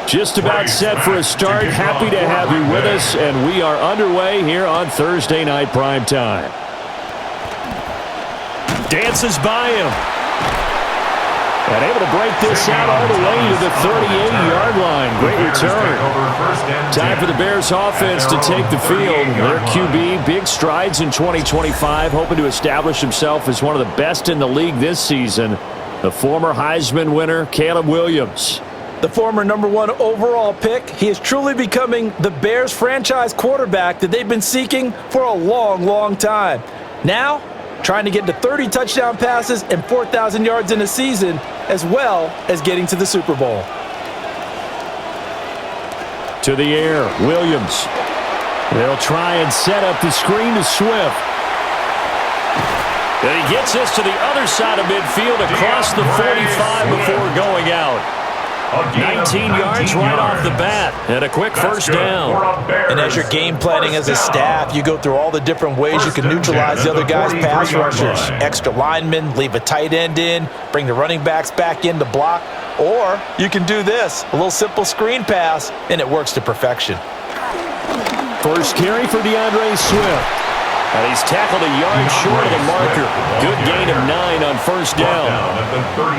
Just about set for a start. Happy to have you with us, and we are underway here on Thursday Night Primetime. Dances by him. And able to break this out all the way to the 38-yard line. Great return. Time for the Bears offense to take the field. Their QB, big strides in 2025, hoping to establish himself as one of the best in the league this season. The former Heisman winner, Caleb Williams. The former #1 overall pick, he is truly becoming the Bears franchise quarterback that they've been seeking for a long, long time. Now, trying to get to 30 touchdown passes and 4,000 yards in a season, as well as getting to the Super Bowl. To the air, Williams. They'll try and set up the screen to Swift. And he gets this to the other side of midfield across the 45 before going out. 19 yards right off the bat, and a quick first down. And as you're game planning as a staff, you go through all the different ways you can neutralize the other guy's pass rushers. Extra linemen, leave a tight end in, bring the running backs back in to block. Or you can do this, a little simple screen pass, and it works to perfection. First carry for DeAndre Swift. And he's tackled a yard short of the marker. Good gain of 9 on first down.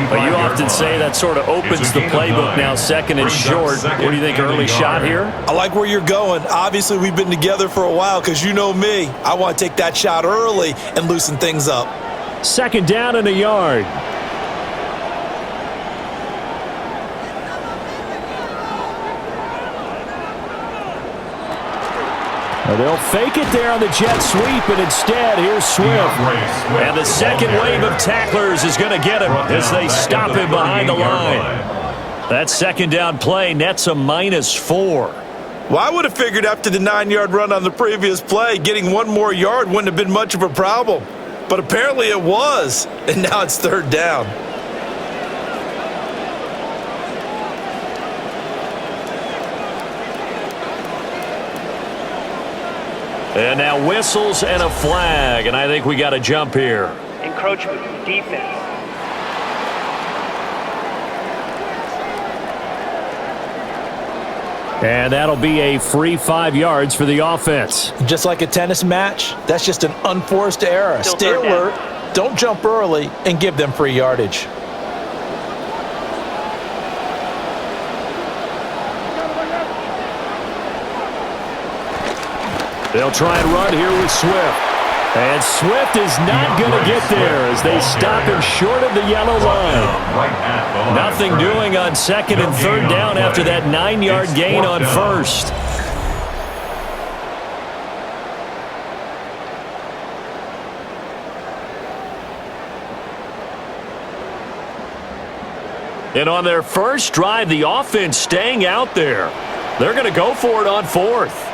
But you often say that sort of opens the playbook now, second and short. What do you think, early shot here? I like where you're going. Obviously, we've been together for a while because you know me. I want to take that shot early and loosen things up. Second down and a yard. They'll fake it there on the jet sweep, and instead, here's Swift. And the second wave of tacklers is going to get him as they stop him behind the line. That second down play nets a -4. Well, I would have figured after the 9-yard run on the previous play, getting one more yard wouldn't have been much of a problem. But apparently it was, and now it's third down. And now whistles and a flag, and I think we got a jump here. Encroachment, defense. And that'll be a free 5 yards for the offense. Just like a tennis match, that's just an unforced error. Still Stay alert, don't jump early, and give them free yardage. They'll try and run here with Swift. And Swift is not going to get there as they stop him short of the yellow line. Nothing doing on second and third down after that 9-yard gain on first. And on their first drive, the offense staying out there. They're going to go for it on fourth.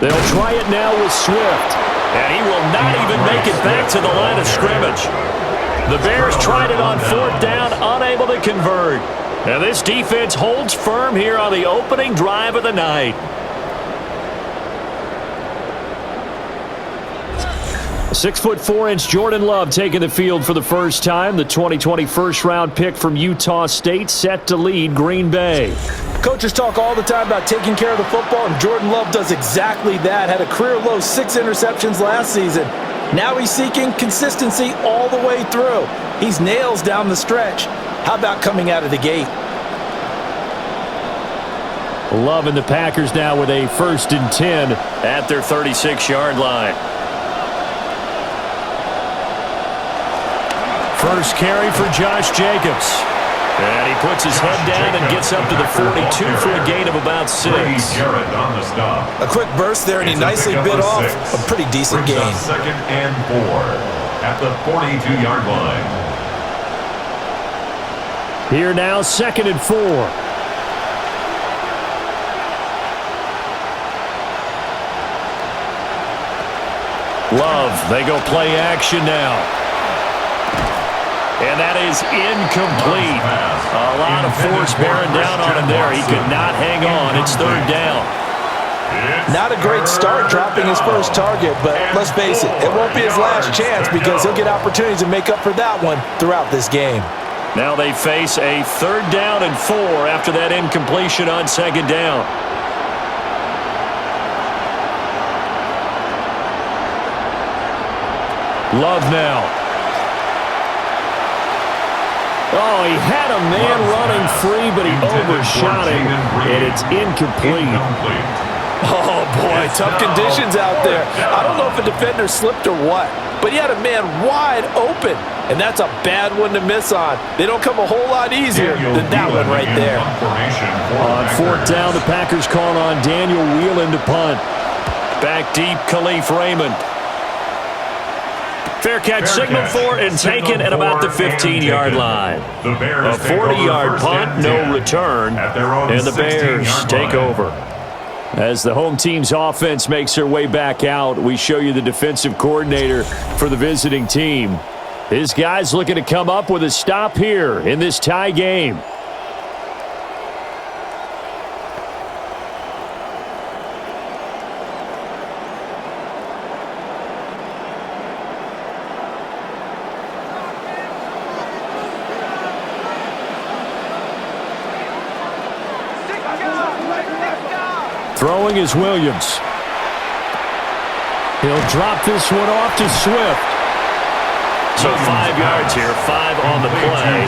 They'll try it now with Swift. And he will not even make it back to the line of scrimmage. The Bears tried it on fourth down, unable to convert. And this defense holds firm here on the opening drive of the night. A 6'4" Jordan Love taking the field for the first time. The 2020 first-round pick from Utah State set to lead Green Bay. Coaches talk all the time about taking care of the football, and Jordan Love does exactly that. Had a career-low 6 interceptions last season. Now he's seeking consistency all the way through. He's nails down the stretch. How about coming out of the gate? Love and the Packers now with a 1st and 10 at their 36-yard line. First carry for Josh Jacobs. And he puts his head down and gets up to the 42 for a gain of about 6. A quick burst there, and he nicely bit off a pretty decent gain. Second and 4 at the 42-yard line. Here now, 2nd and 4. Love, they go play action now. And that is incomplete. A lot of force bearing down on him there. He could not hang on. It's third down. Not a great start dropping his first target, but let's face it, it won't be his last chance because he'll get opportunities to make up for that one throughout this game. Now they face a 3rd down and 4 after that incompletion on 2nd down. Love now. Oh, he had a man running free, but he overshot him, and it's incomplete. Oh, boy, tough conditions out there. I don't know if a defender slipped or what, but he had a man wide open, and that's a bad one to miss on. They don't come a whole lot easier than that one right there. On 4th down, the Packers call on Daniel Whelan to punt. Back deep, Khalif Raymond. Fair catch signaled for and taken at about the 15-yard line. A 40-yard punt, no return, and the Bears take over. As the home team's offense makes their way back out, we show you the defensive coordinator for the visiting team. His guys looking to come up with a stop here in this tie game. Throwing is Williams. He'll drop this one off to Swift. So 5 yards here, 5 on the play.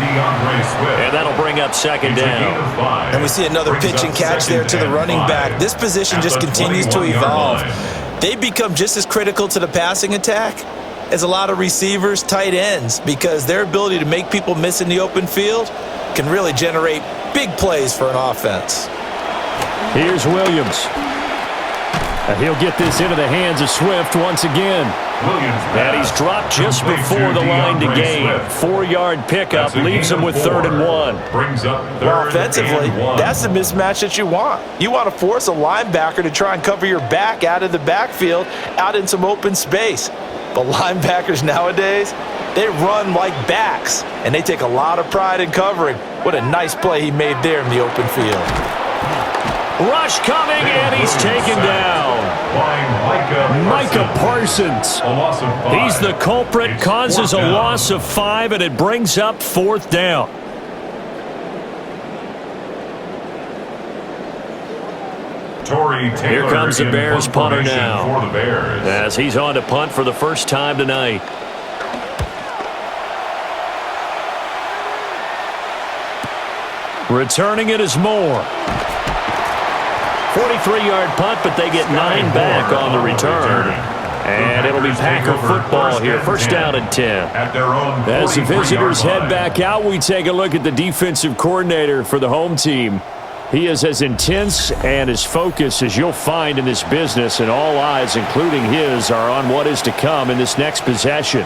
And that'll bring up 2nd down. And we see another pitch and catch there to the running back. This position just continues to evolve. They become just as critical to the passing attack as a lot of receivers, tight ends, because their ability to make people miss in the open field can really generate big plays for an offense. Here's Williams. And he'll get this into the hands of Swift once again. And he's dropped just before the line to gain. 4-yard pickup leaves him with 3rd and 1. Well, offensively, that's the mismatch that you want. You want to force a linebacker to try and cover your back out of the backfield, out in some open space. But linebackers nowadays, they run like backs, and they take a lot of pride in covering. What a nice play he made there in the open field. Rush coming, and he's taken down. Micah Parsons. He's the culprit, causes a loss of 5, and it brings up 4th down. Here comes the Bears punter now, as he's on to punt for the first time tonight. Returning it is Moore. 43-yard punt, but they get 9 back on the return. And it'll be Packer football here. 1st down and 10. As the visitors head back out, we take a look at the defensive coordinator for the home team. He is as intense and as focused as you'll find in this business, and all eyes, including his, are on what is to come in this next possession.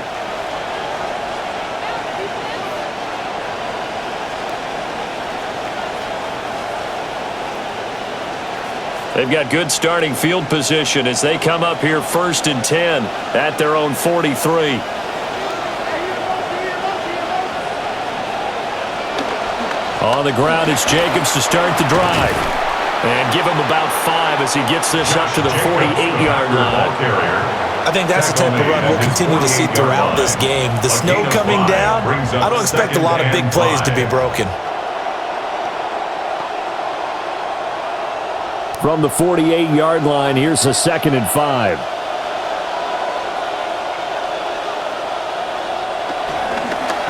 They've got good starting field position as they come up here 1st and 10 at their own 43. On the ground, it's Jacobs to start the drive. And give him about 5 as he gets this up to the 48-yard line. I think that's the type of run we'll continue to see throughout this game. The snow coming down, I don't expect a lot of big plays to be broken. From the 48-yard line, here's a 2nd and 5.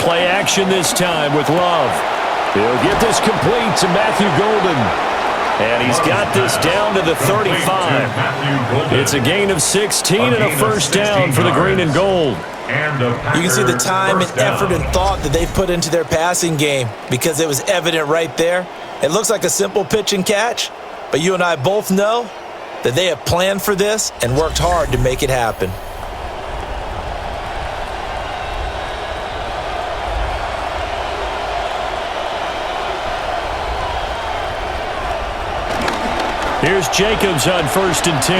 Play action this time with Love. He'll get this complete to Matthew Gaudin. And he's got this down to the 35. It's a gain of 16 and a 1st down for the green and gold. You can see the time and effort and thought that they've put into their passing game because it was evident right there. It looks like a simple pitch and catch, but you and I both know that they have planned for this and worked hard to make it happen. Here's Jacobs on 1st and 10.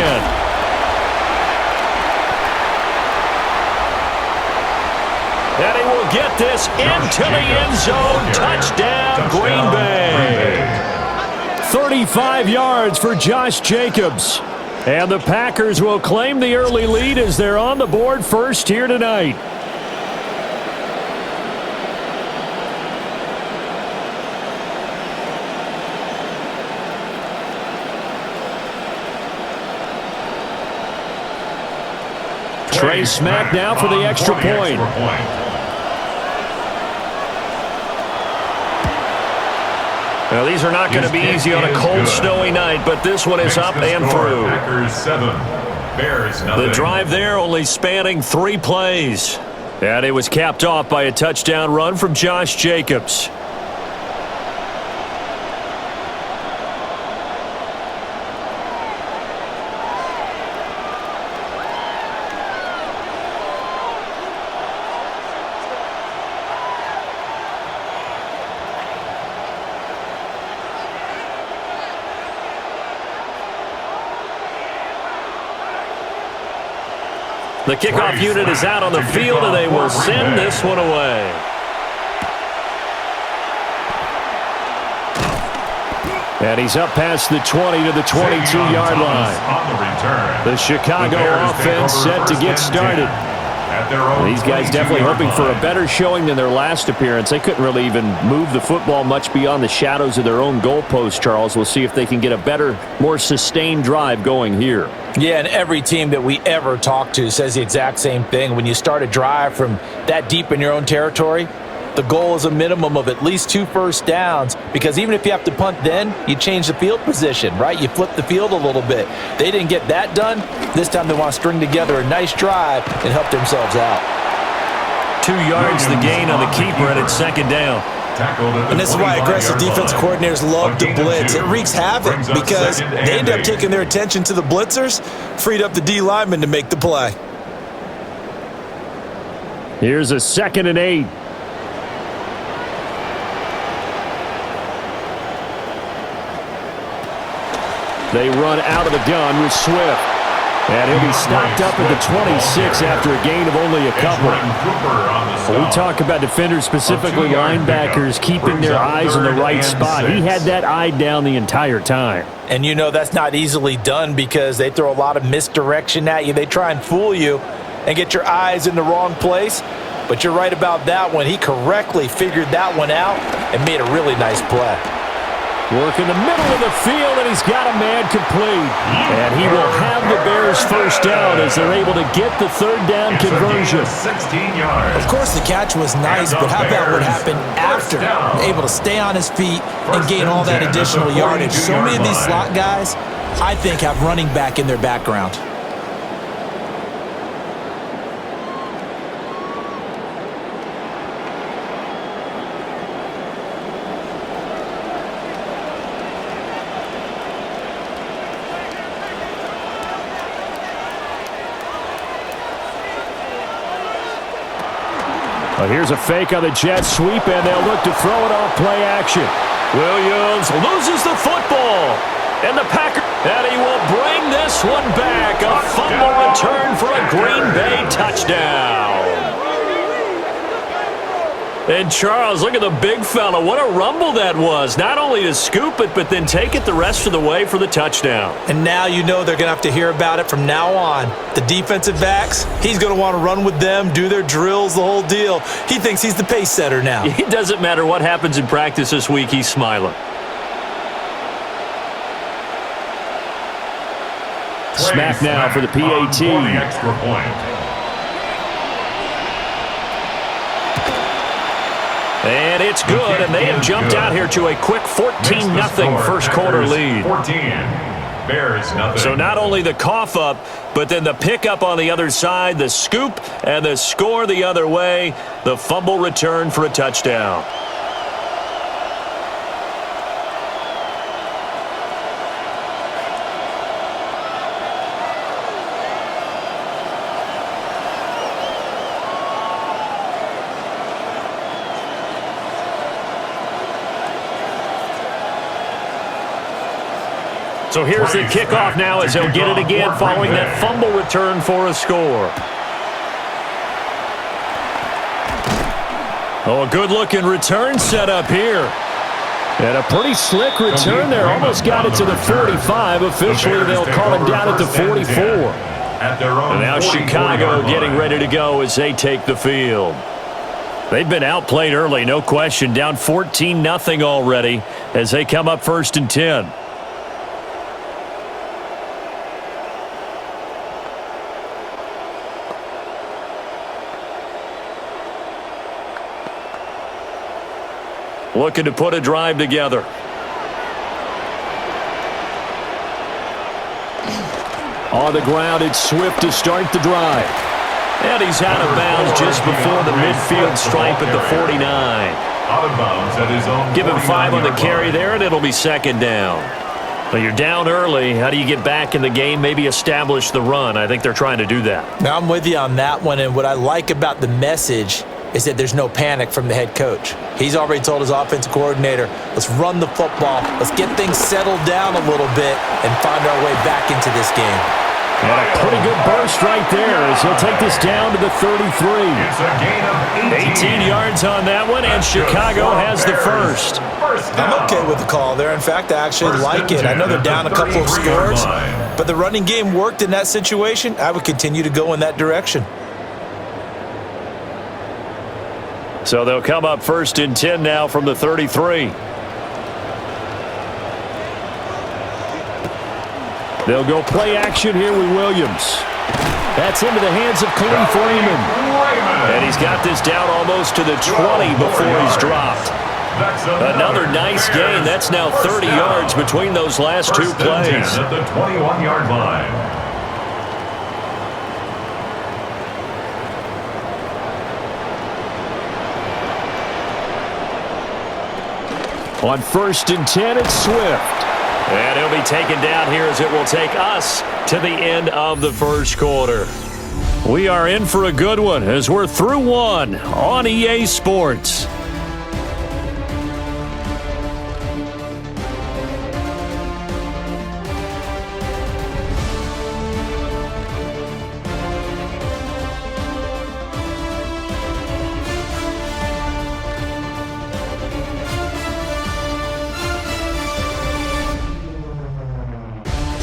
And he will get this into the end zone. Touchdown, Green Bay. 35 yards for Josh Jacobs. And the Packers will claim the early lead as they're on the board first here tonight. Trey Smack now for the extra point. Now, these are not going to be easy on a cold, snowy night, but this one is up and through. Packers 7, Bears nothing. The drive there only spanning 3 plays. And it was capped off by a touchdown run from Josh Jacobs. The kickoff unit is out on the field, and they will send this one away. And he's up past the 20 to the 22-yard line. The Chicago offense set to get started. These guys definitely hoping for a better showing than their last appearance. They couldn't really even move the football much beyond the shadows of their own goalpost, Charles. We'll see if they can get a better, more sustained drive going here. Yeah, and every team that we ever talk to says the exact same thing. When you start a drive from that deep in your own territory, the goal is a minimum of at least 2 first downs, because even if you have to punt then, you change the field position, right? You flip the field a little bit. They didn't get that done. This time they want to string together a nice drive and help themselves out. 2 yards the gain on the keeper, and it's second down. And this is why aggressive defense coordinators love to blitz. It wreaks havoc because they end up taking their attention to the blitzers, freed up the D lineman to make the play. Here's a 2nd and 8. They run out of the gun with Swift. And he'll be stopped up at the 26 after a gain of only a couple. We talk about defenders, specifically linebackers, keeping their eyes in the right spot. He had that eye down the entire time. And you know that's not easily done because they throw a lot of misdirection at you. They try and fool you and get your eyes in the wrong place. But you're right about that one. He correctly figured that one out and made a really nice play. Work in the middle of the field, and he's got a man complete. And he will have the Bears first down as they're able to get the 3rd down conversion. 16 yards. Of course, the catch was nice, but how about what happened after? Able to stay on his feet and gain all that additional yardage. So many of these slot guys, I think, have running back in their background. Well, here's a fake on the jet sweep, and they'll look to throw it off play action. Williams loses the football. And the Packers, and he will bring this one back. A fumble return for a Green Bay touchdown. And Charles, look at the big fella. What a rumble that was. Not only to scoop it, but then take it the rest of the way for the touchdown. And now you know they're going to have to hear about it from now on. The defensive backs, he's going to want to run with them, do their drills, the whole deal. He thinks he's the pace setter now. It doesn't matter what happens in practice this week, he's smiling. Smack now for the PAT. Extra point. And it's good, and they have jumped out here to a quick 14-0 first quarter lead. 14, Bears nothing. So not only the cough up, but then the pickup on the other side, the scoop, and the score the other way, the fumble return for a touchdown. So here's the kickoff now as he'll get it again following that fumble return for a score. Oh, a good-looking return set up here. And a pretty slick return there. Almost got it to the 45. Officially, they'll call him down at the 44. And now Chicago getting ready to go as they take the field. They've been outplayed early, no question. Down 14-0 already as they come up 1st and 10. looking to put a drive together. On the ground, it's Swift to start the drive. And he's out of bounds just before the midfield stripe at the 49. Out of bounds at his own. Give him 5 on the carry there, and it'll be second down. Well, you're down early. How do you get back in the game, maybe establish the run? I think they're trying to do that. Now, I'm with you on that one, and what I like about the message is that there's no panic from the head coach. He's already told his offensive coordinator, let's run the football, let's get things settled down a little bit and find our way back into this game. And a pretty good burst right there as he'll take this down to the 33. It's a gain of 18 yards on that one, and Chicago has the first. I'm okay with the call there. In fact, I actually like it. I know they're down a couple of scores, but the running game worked in that situation. I would continue to go in that direction. So they'll come up 1st and 10 now from the 33. They'll go play action here with Williams. That's into the hands of Khalif Raymond. And he's got this down almost to the 20 before he's dropped. Another nice gain. That's now 30 yards between those last 2 plays. At the 21-yard line. On 1st and 10, it's Swift. And he'll be taken down here as it will take us to the end of the first quarter. We are in for a good one as we're through one on EA Sports.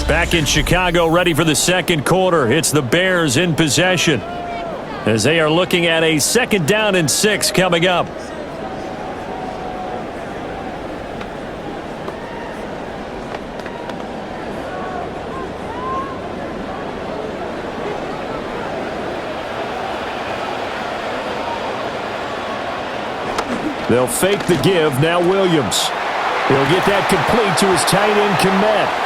Back in Chicago, ready for the second quarter. It's the Bears in possession as they are looking at a 2nd down and 6 coming up. They'll fake the give. Now Williams. He'll get that complete to his tight end, Kmet.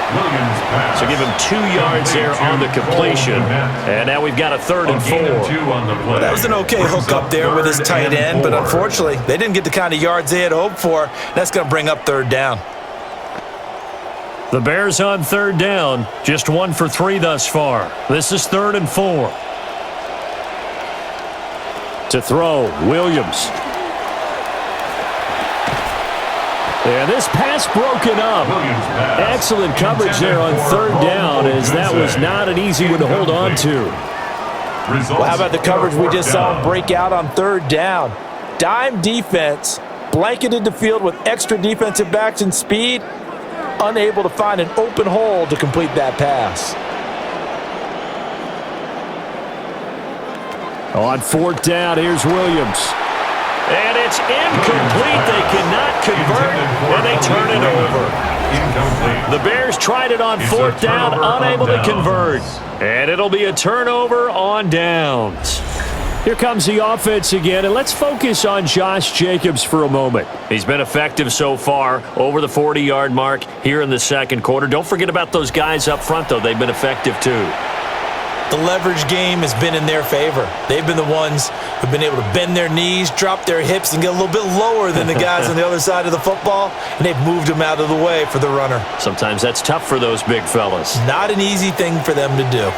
So give him 2 yards there on the completion. And now we've got a 3rd and 4. That was an okay hook up there with his tight end, but unfortunately, they didn't get the kind of yards they had hoped for. That's going to bring up 3rd down. The Bears on 3rd down, just 1 for 3 thus far. This is 3rd and 4. To throw, Williams. And this pass broken up. Excellent coverage there on 3rd down, as that was not an easy one to hold on to. Well, how about the coverage we just saw break out on 3rd down? Dime defense, blanketed the field with extra defensive backs and speed, unable to find an open hole to complete that pass. On 4th down, here's Williams. And it's incomplete. They cannot convert, and they turn it over. The Bears tried it on 4th down, unable to convert. And it'll be a turnover on downs. Here comes the offense again, and let's focus on Josh Jacobs for a moment. He's been effective so far, over the 40-yard mark here in the second quarter. Don't forget about those guys up front, though. They've been effective, too. The leverage game has been in their favor. They've been the ones who've been able to bend their knees, drop their hips, and get a little bit lower than the guys on the other side of the football, and they've moved them out of the way for the runner. Sometimes that's tough for those big fellas. Not an easy thing for them to do.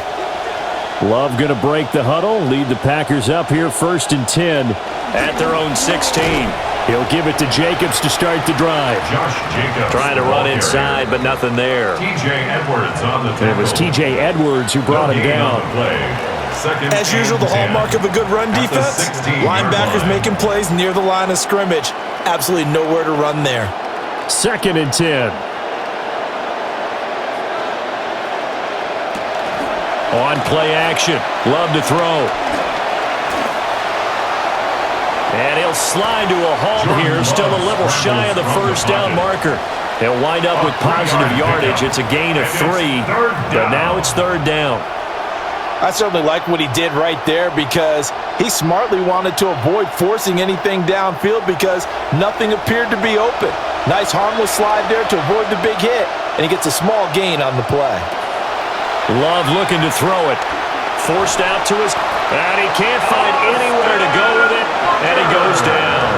Love going to break the huddle, lead the Packers up here 1st and 10. At their own 16. He'll give it to Jacobs to start the drive. Josh Jacobs trying to run inside, but nothing there. TJ Edwards on the tackle. It was TJ Edwards who brought him down. As usual, the hallmark of a good run defense, linebackers making plays near the line of scrimmage. Absolutely nowhere to run there. 2nd and 10. On play action. Love to throw. And he'll slide to a halt here. Still a little shy of the 1st down marker. He'll wind up with positive yardage. It's a gain of 3. But now it's 3rd down. I certainly like what he did right there because he smartly wanted to avoid forcing anything downfield because nothing appeared to be open. Nice harmless slide there to avoid the big hit, and he gets a small gain on the play. Love looking to throw it. Forced out to his, and he can't find anywhere to go with it, and he goes down.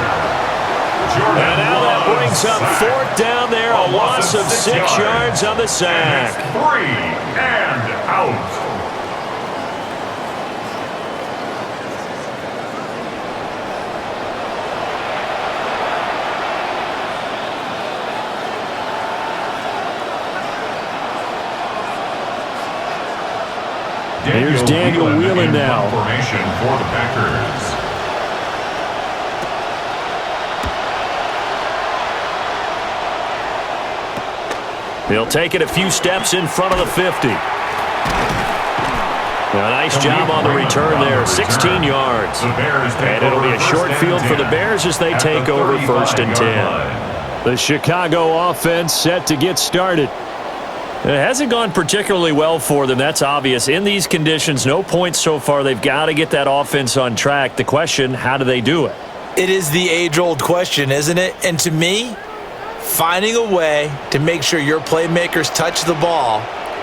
And now that brings up fourth down there, a loss of 6 yards on the sack. 3 and out. Here's Daniel Whelan now. Formation for the Packers. He'll take it a few steps in front of the 50. A nice job on the return there, 16 yards. And it'll be a short field for the Bears as they take over 1st and 10. The Chicago offense set to get started. It hasn't gone particularly well for them, that's obvious. In these conditions, no points so far. They've got to get that offense on track. The question, how do they do it? It is the age-old question, isn't it? And to me, finding a way to make sure your playmakers touch the ball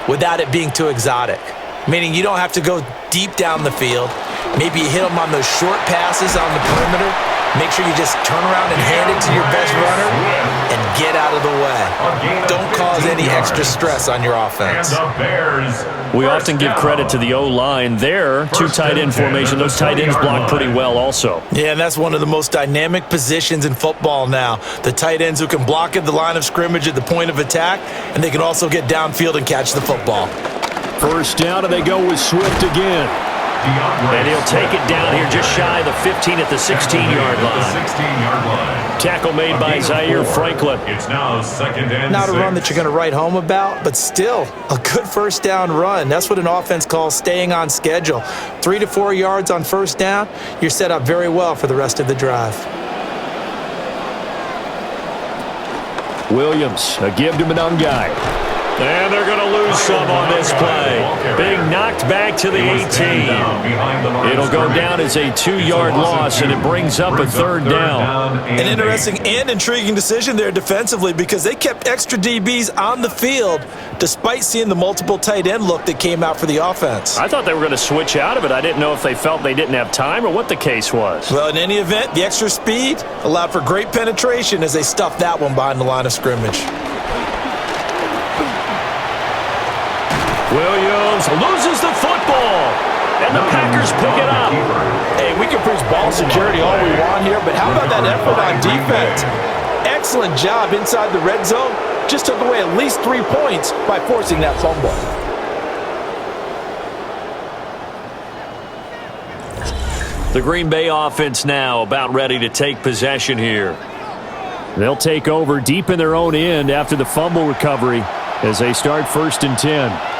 without it being too exotic. Meaning you don't have to go deep down the field. Maybe you hit them on those short passes on the perimeter. Make sure you just turn around and hand it to your best runner and get out of the way. Don't cause any extra stress on your offense. We often give credit to the O-line there. 2 tight end formation. Those tight ends block pretty well also. Yeah, and that's one of the most dynamic positions in football now. The tight ends who can block at the line of scrimmage at the point of attack, and they can also get downfield and catch the football. First down, and they go with Swift again. And he'll take it down here just shy of the 15 at the 16-yard line. Tackle made by Zaire Franklin. It's now 2nd and Not a 6. run that you're going to write home about, but still a good first down run. That's what an offense calls staying on schedule. 3 to 4 yards on first down, you're set up very well for the rest of the drive. Williams, a give to Manungai. And they're going to lose some on this play. Being knocked back to the 18. It'll go down as a 2-yard loss, and it brings up a 3rd down. An interesting and intriguing decision there defensively because they kept extra DBs on the field despite seeing the multiple tight end look that came out for the offense. I thought they were going to switch out of it. I didn't know if they felt they didn't have time or what the case was. Well, in any event, the extra speed allowed for great penetration as they stuffed that one behind the line of scrimmage. Williams loses the football, and the Packers pick it up. Hey, we can preach ball security all we want here, but how about that effort on defense? Excellent job inside the red zone. Just took away at least 3 points by forcing that fumble. The Green Bay offense now about ready to take possession here. They'll take over deep in their own end after the fumble recovery as they start 1st and 10.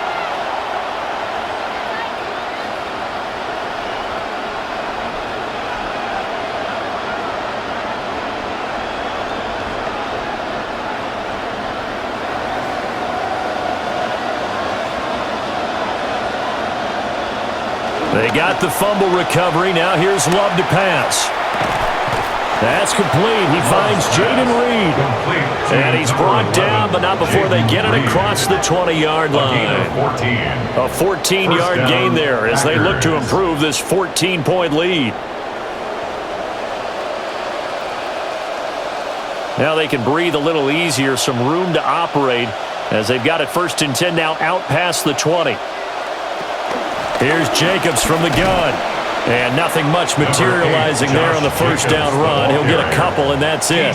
They got the fumble recovery. Now here's Love to pass. That's complete. He finds Jaden Reed. And he's brought down, but not before they get it across the 20-yard line. A 14-yard gain there as they look to improve this 14-point lead. Now they can breathe a little easier, some room to operate as they've got it 1st and 10 now out past the 20. Here's Jacobs from the gun. And nothing much materializing there on the first down run. He'll get a couple, and that's it.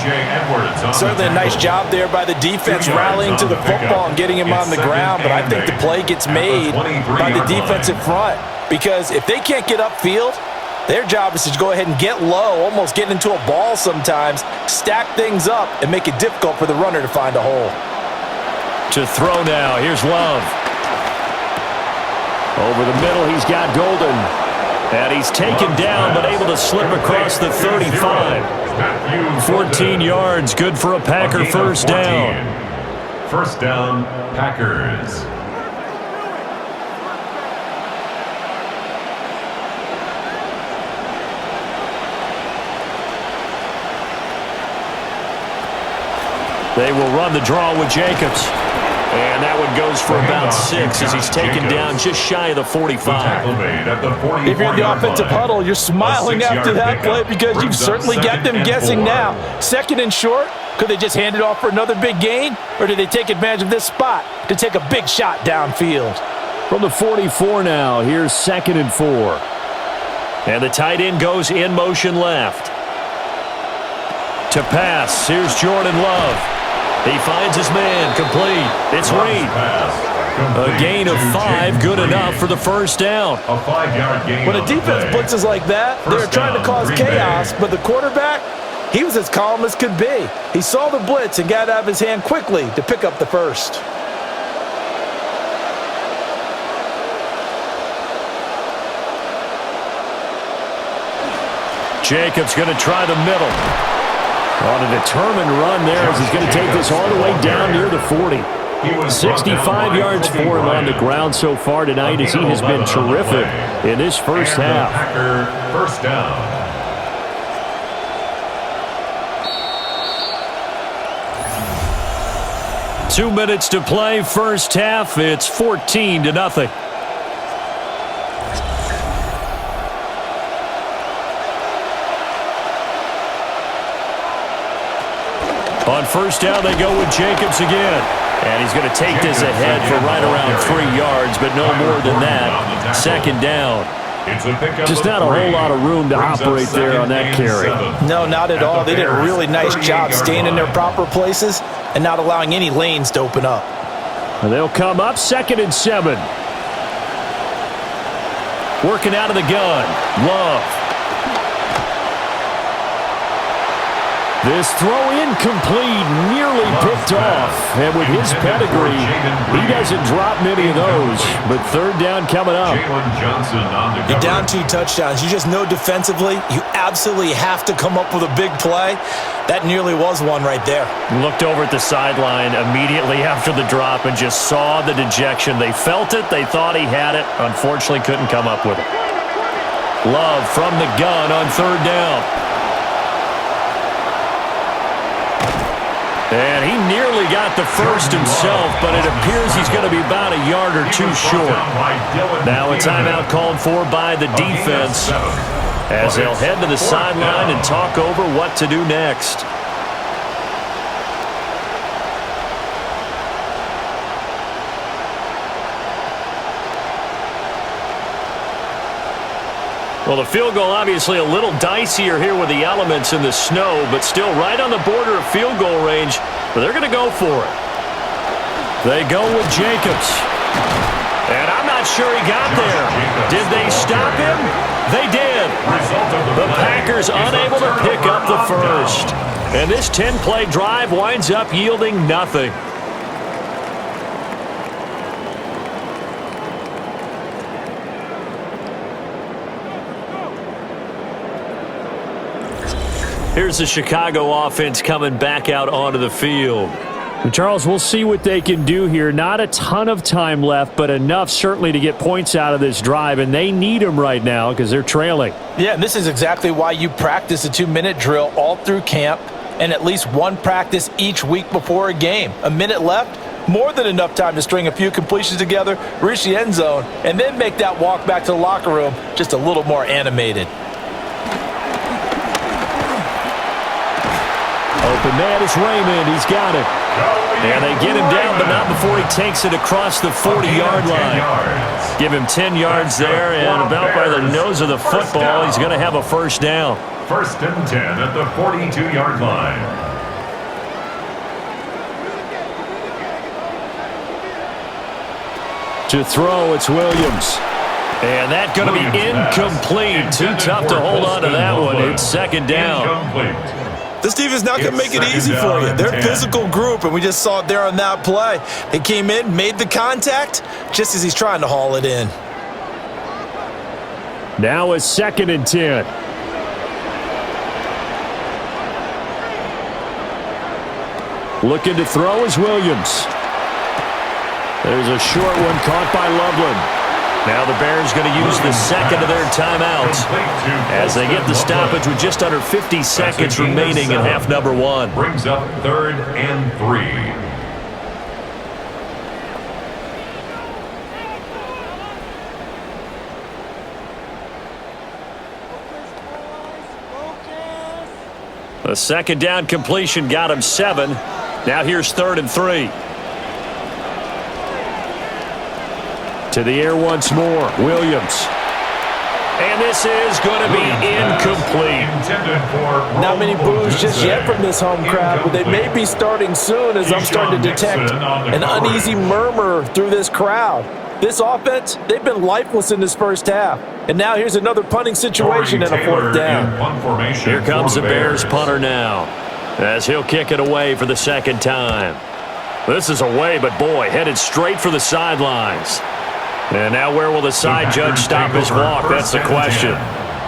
Certainly a nice job there by the defense rallying to the football and getting him on the ground, but I think the play gets made by the defensive front because if they can't get upfield, their job is to go ahead and get low, almost get into a ball sometimes, stack things up, and make it difficult for the runner to find a hole. To throw now, here's Love. Over the middle, he's got Gaudin. And he's taken down, but able to slip across the 35. 14 yards, good for a Packer first down. First down, Packers. They will run the draw with Jacobs. And that one goes for about 6 as he's taken down just shy of the 45. If you're in the offensive huddle, you're smiling after that play because you've certainly got them guessing now. 2nd and short, could they just hand it off for another big gain? Or did they take advantage of this spot to take a big shot downfield? From the 44 now, here's 2nd and 4. And the tight end goes in motion left. To pass, here's Jordan Love. He finds his man, complete. It's Reed. A gain of 5, good enough for the first down. A 5-yard gain. When a defense blitzes like that, they're trying to cause chaos, but the quarterback, he was as calm as could be. He saw the blitz and got out of his hand quickly to pick up the first. Jacobs going to try the middle. On a determined run there as he's going to take this all the way down near the 40. 65 yards for him on the ground so far tonight as he has been terrific in this first half. First down. Two minutes to play, first half. It's 14-0. On first down, they go with Jacobs again. And he's going to take this ahead for right around 3 yards, but no more than that. Second down. Just not a whole lot of room to operate there on that carry. No, not at all. They did a really nice job staying in their proper places and not allowing any lanes to open up. And they'll come up 2nd and 7. Working out of the gun. Love. This throw incomplete, nearly picked off. And with his pedigree, he doesn't drop many of those. But 3rd down coming up. You're down 2 touchdowns. You just know defensively you absolutely have to come up with a big play. That nearly was one right there. Looked over at the sideline immediately after the drop and just saw the dejection. They felt it. They thought he had it. Unfortunately, couldn't come up with it. Love from the gun on 3rd down. And he nearly got the first himself, but it appears he's going to be about a yard or 2 short. Now a timeout called for by the defense as they'll head to the sideline and talk over what to do next. Well, the field goal obviously a little dicier here with the elements in the snow, but still right on the border of field goal range. But they're going to go for it. They go with Jacobs. And I'm not sure he got there. Did they stop him? They did. The Packers unable to pick up the first. And this 10-play drive winds up yielding nothing. Here's the Chicago offense coming back out onto the field. Charles, we'll see what they can do here. Not a ton of time left, but enough certainly to get points out of this drive, and they need them right now because they're trailing. Yeah, and this is exactly why you practice a 2-minute drill all through camp and at least one practice each week before a game. A minute left, more than enough time to string a few completions together, reach the end zone, and then make that walk back to the locker room just a little more animated. Open man is Raymond. He's got it. And they get him down, but not before he takes it across the 40-yard line. Give him 10 yards there, and about by the nose of the football, he's going to have a first down. 1st and 10 at the 42-yard line. To throw, it's Williams. And that's going to be incomplete. Too tough to hold on to that one. It's 2nd down. This defense not going to make it easy for you. They're a physical group, and we just saw it there on that play. They came in, made the contact, just as he's trying to haul it in. Now it's 2nd and 10. Looking to throw is Williams. There's a short one caught by Loveland. Now the Bears going to use the second of their timeouts as they get the stoppage with just under 50 seconds remaining in half number one. Brings up 3rd and 3. The second down completion got him 7. Now here's 3rd and 3. To the air once more. Williams. And this is going to be incomplete. Not many boos just yet from this home crowd, but they may be starting soon as I'm starting to detect an uneasy murmur through this crowd. This offense, they've been lifeless in this first half. And now here's another punting situation and a 4th down. Here comes the Bears punter now as he'll kick it away for the second time. This is away, but boy, headed straight for the sidelines. And now where will the side judge stop his walk? That's the question.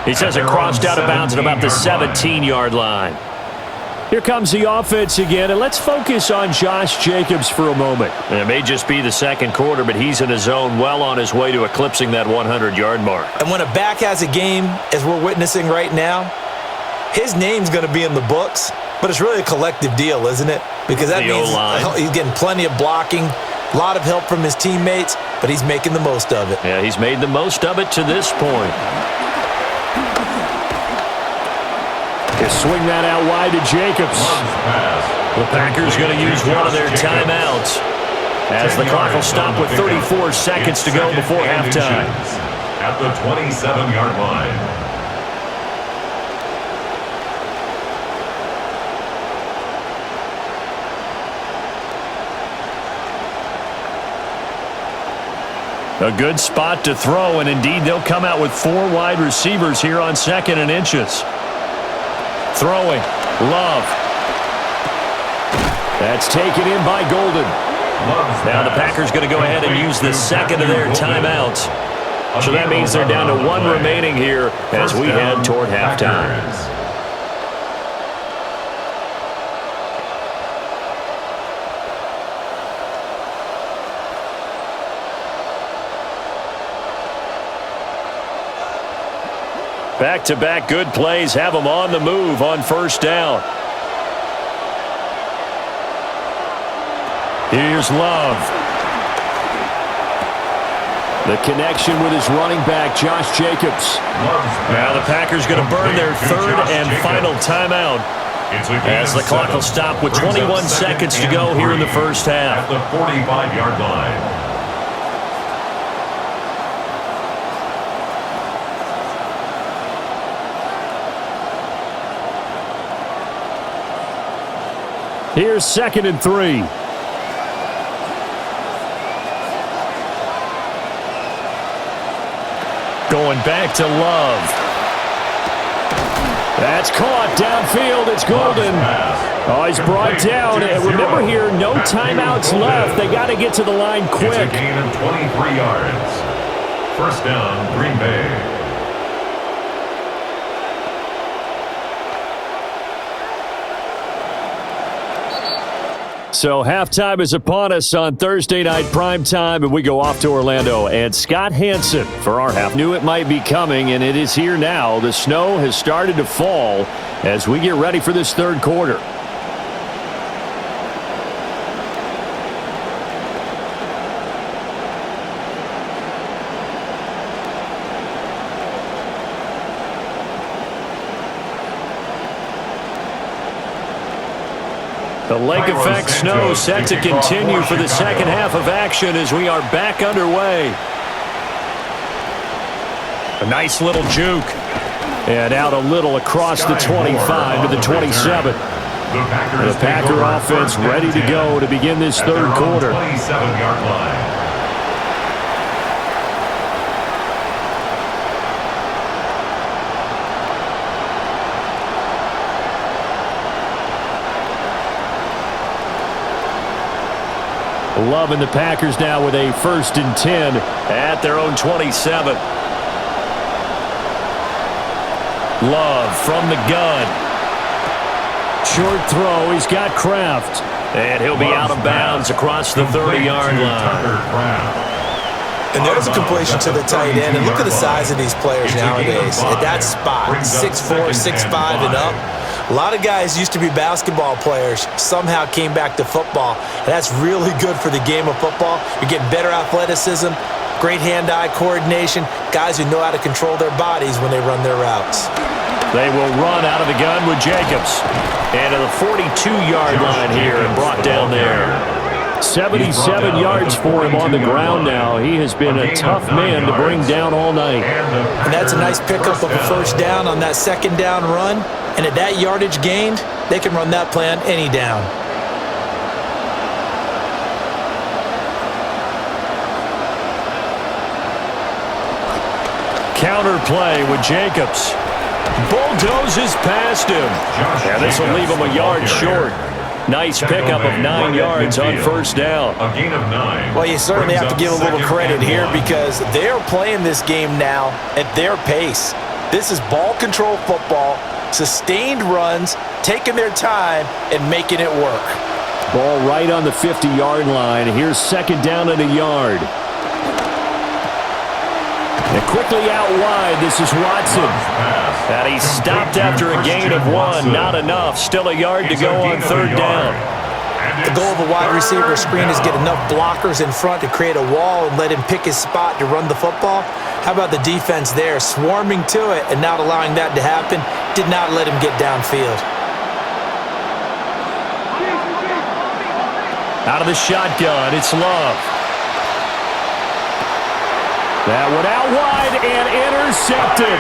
He says it crossed out of bounds at about the 17-yard line. Here comes the offense again, and let's focus on Josh Jacobs for a moment. And it may just be the second quarter, but he's in his zone, well on his way to eclipsing that 100-yard mark. And when a back has a game, as we're witnessing right now, his name's going to be in the books, but it's really a collective deal, isn't it? Because that means he's getting plenty of blocking, a lot of help from his teammates, but he's making the most of it. Yeah, he's made the most of it to this point. They swing that out wide to Jacobs. The Packers going to use one of their timeouts as the clock will stop with 34 seconds to go before halftime. At the 27-yard line. A good spot to throw, and indeed they'll come out with 4 wide receivers here on 2nd and inches. Throwing. Love. That's taken in by Gaudin. Now the Packers going to go ahead and use the second of their timeouts. So that means they're down to 1 remaining here as we head toward halftime. Back-to-back good plays have them on the move on first down. Here's Love. The connection with his running back, Josh Jacobs. Now the Packers going to burn their 3rd and final timeout as the clock will stop with 21 seconds to go here in the first half. At the 45-yard line. Here's 2nd and 3. Going back to Love. That's caught downfield. It's Gaudin. Oh, he's brought down. And remember here, no timeouts left. They got to get to the line quick. It's a gain of 23 yards. First down, Green Bay. So halftime is upon us on Thursday night primetime, and we go off to Orlando. And Scott Hansen for our half. Knew it might be coming, and it is here now. The snow has started to fall as we get ready for this third quarter. The lake effect snow set to continue for the second half of action as we are back underway. A nice little juke. And out a little across the 25 to the 27. The Packer offense ready to go to begin this third quarter. 27-yard line. Love and the Packers now with a 1st and 10 at their own 27. Love from the gun. Short throw. He's got Kraft. And he'll be out of bounds across the 30-yard line. And there's a completion to the tight end. And look at the size of these players nowadays. At that spot, 6'4", 6'5", and up. A lot of guys used to be basketball players, somehow came back to football. And that's really good for the game of football. You're getting better athleticism, great hand-eye coordination, guys who know how to control their bodies when they run their routes. They will run out of the gun with Jacobs. And to the 42-yard line here and brought down there. 77 yards for him on the ground now. He has been a tough man to bring down all night. And that's a nice pickup of a first down on that second down run. And at that yardage gained, they can run that play on any down. Counter play with Jacobs. Bulldozes past him. Yeah, this will leave him a yard short. Nice pickup of 9 yards on first down. A gain of 9. Well, you certainly have to give a little credit here because they're playing this game now at their pace. This is ball control football, sustained runs, taking their time and making it work. Ball right on the 50-yard line. Here's second down and a yard. And quickly out wide, this is Watson. And he stopped after a gain of 1. Not enough. Still a yard to go on third down. The goal of a wide receiver screen is get enough blockers in front to create a wall and let him pick his spot to run the football. How about the defense there, swarming to it and not allowing that to happen? Did not let him get downfield. Out of the shotgun, it's Love. That one out wide and intercepted.